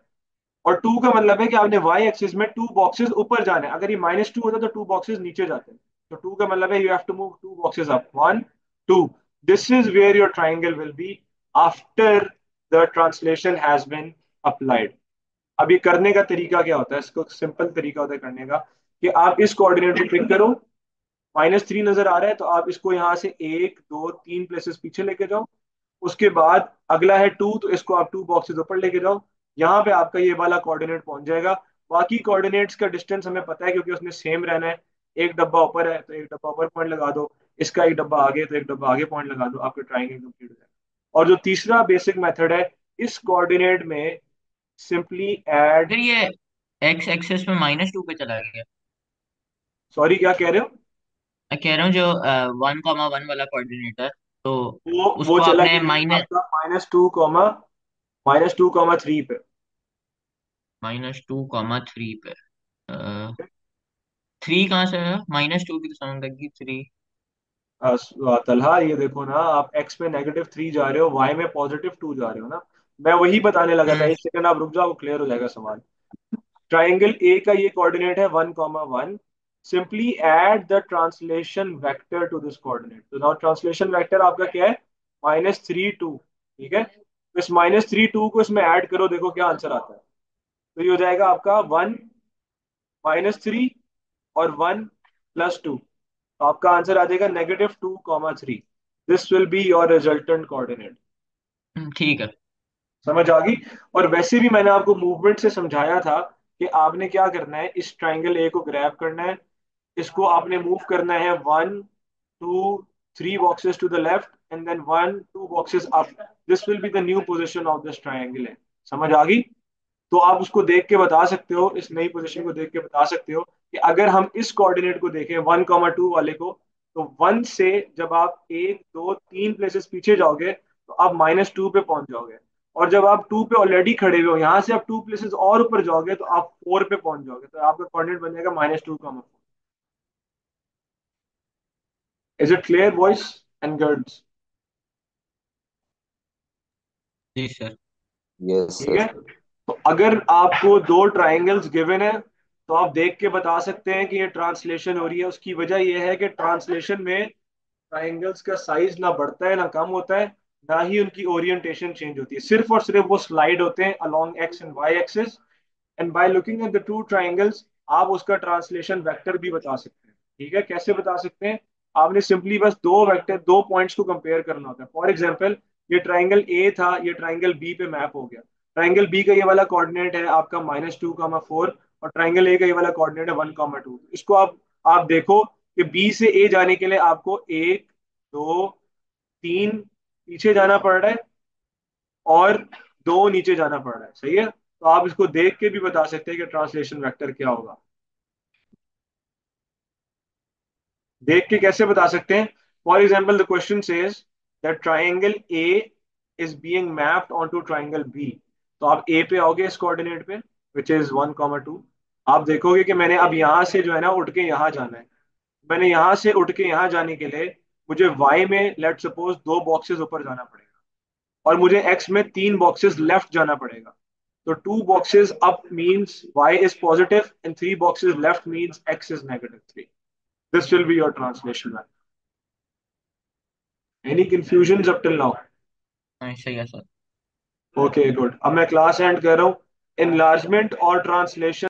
और 2 का मतलब है कि आपने वाई एक्सिस में 2 बॉक्सेस ऊपर जाने हैं। अगर ये -2 होता तो 2 बॉक्सेस नीचे जाते हैं। तो 2 का मतलब है you have to move 2 boxes up, 1 2। This is where your triangle will be after the translation has been applied. अब ये करने का तरीका क्या होता है, इसको सिंपल तरीका होता है करने का कि आप इस कोऑर्डिनेट को पिक करो, -3 नजर आ रहा है तो आप इसको यहाँ से 1 2 3 प्लेसेस पीछे लेके जाओ। उसके बाद अगला है 2, तो इसको आप 2 बॉक्सेस ऊपर लेके जाओ। यहाँ पे आपका ये वाला कोऑर्डिनेट पहुंच जाएगा। बाकी कोऑर्डिनेट्स का डिस्टेंस हमें पता है क्योंकि उसमें सेम रहना है। एक डब्बा ऊपर है तो एक डब्बा ऊपर पॉइंट लगा दो, इसका एक डब्बा आगे तो एक डब्बा आगे पॉइंट लगा दो, आपका ट्राइंगल कंप्लीट हो जाएगा। और जो तीसरा बेसिक मेथड है, इस कोऑर्डिनेट में सिंपली ऐड। फिर ये एक्स एक्सेस में -2 पे चला गया। सॉरी, क्या कह रहे हो? मैं कह रहा हूँ जो 1,1 वाला कोऑर्डिनेट है, तो वो उसको चला आपने गया है माइनस आपका -2,3 पे। -2,3 पे। 3 कहाँ से है? -2 की तो समझ लगी 3। तलहा, ये देखो ना, आप एक्स में -3 जा रहे हो, वाई में +2 जा रहे हो ना। मैं वही बताने लगा था, हम्म। एक सेकंड आप रुक जाओ, क्लियर हो जाएगा सवाल। ट्राइंगल ए का ये कोऑर्डिनेट है 1,1। Simply add the translation vector to this coordinate. तो नाउ ट्रांसलेशन वेक्टर आपका क्या है? -3 2। ठीक है, तो इस -3 2 को इसमें ऐड करो, देखो क्या आंसर आता है। तो ये हो जाएगा आपका 1 -3 और 1 + 2। तो आपका आंसर आ जाएगा -2,3। This will be your resultant coordinate. ठीक है। समझ आ गई? और वैसे भी मैंने आपको मूवमेंट से समझाया था कि आपने क्या करना है, इस ट्राइंगल ए को ग्रैब करना है, इसको आपने मूव करना है 1 2 3 boxes to the left, and then 1 2 boxes up. This will be the new position of this triangle है। समझ आ गई? तो आप उसको देख के बता सकते हो, इस नई पोजीशन को देख के बता सकते हो कि अगर हम इस कोऑर्डिनेट को देखें 1,2 वाले को, तो 1 से जब आप 1 2 3 प्लेसेस पीछे जाओगे तो आप -2 पे पहुंच जाओगे। और जब आप 2 पे ऑलरेडी खड़े हुए हो, यहां से आप 2 प्लेसेस और ऊपर जाओगे तो आप 4 पे पहुंच जाओगे। तो आपका कोऑर्डिनेट बन जाएगा -2,4। Is it clear boys and girls? जी सर। यस ठीक सर। है, तो अगर आपको दो ट्राइंगल्स गिवन है तो आप देख के बता सकते हैं कि ये ट्रांसलेशन हो रही है। उसकी वजह यह है कि ट्रांसलेशन में ट्राइंगल्स का साइज ना बढ़ता है ना कम होता है, ना ही उनकी ओरिएंटेशन चेंज होती है। सिर्फ और सिर्फ वो स्लाइड होते हैं along x and y axis. And by looking at the two triangles आप उसका ट्रांसलेशन वेक्टर भी बता सकते हैं। ठीक है, कैसे बता सकते हैं? आपने सिंपली बस दो वेक्टर, दो पॉइंट्स को कंपेयर करना होता है। फॉर एग्जांपल, ये ट्राइंगल ए था, ये ट्राइंगल बी पे मैप हो गया। ट्राइंगल बी का ये वाला कोऑर्डिनेट है आपका -2, 4, और ट्राइंगल ए का ये वाला कोऑर्डिनेट है 1, 2। इसको आप देखो कि बी से ए जाने के लिए आपको 1, 2, 3 पीछे जाना पड़ रहा है और 2 नीचे जाना पड़ रहा है, सही है। तो आप इसको देख के भी बता सकते हैं कि ट्रांसलेशन वेक्टर क्या होगा। देख के कैसे बता सकते हैं? For example the question says that triangle A is being mapped onto triangle B. तो आप ए पे आओगे इस कोऑर्डिनेट पे विच इज 1, 2। आप देखोगे कि मैंने अब यहाँ से जो है ना उठ के यहाँ जाना है। मैंने यहाँ से उठ के यहाँ जाने के लिए मुझे वाई में लेट सपोज 2 बॉक्सेस ऊपर जाना पड़ेगा और मुझे एक्स में 3 बॉक्सेस लेफ्ट जाना पड़ेगा। तो 2 boxes up means y is positive and 3 boxes left means x is -3। This will be your translation map. Any confusions up till now? हाँ सही है सर। Okay, good. अब मैं क्लास एंड कर रहा हूँ। Enlargement और translation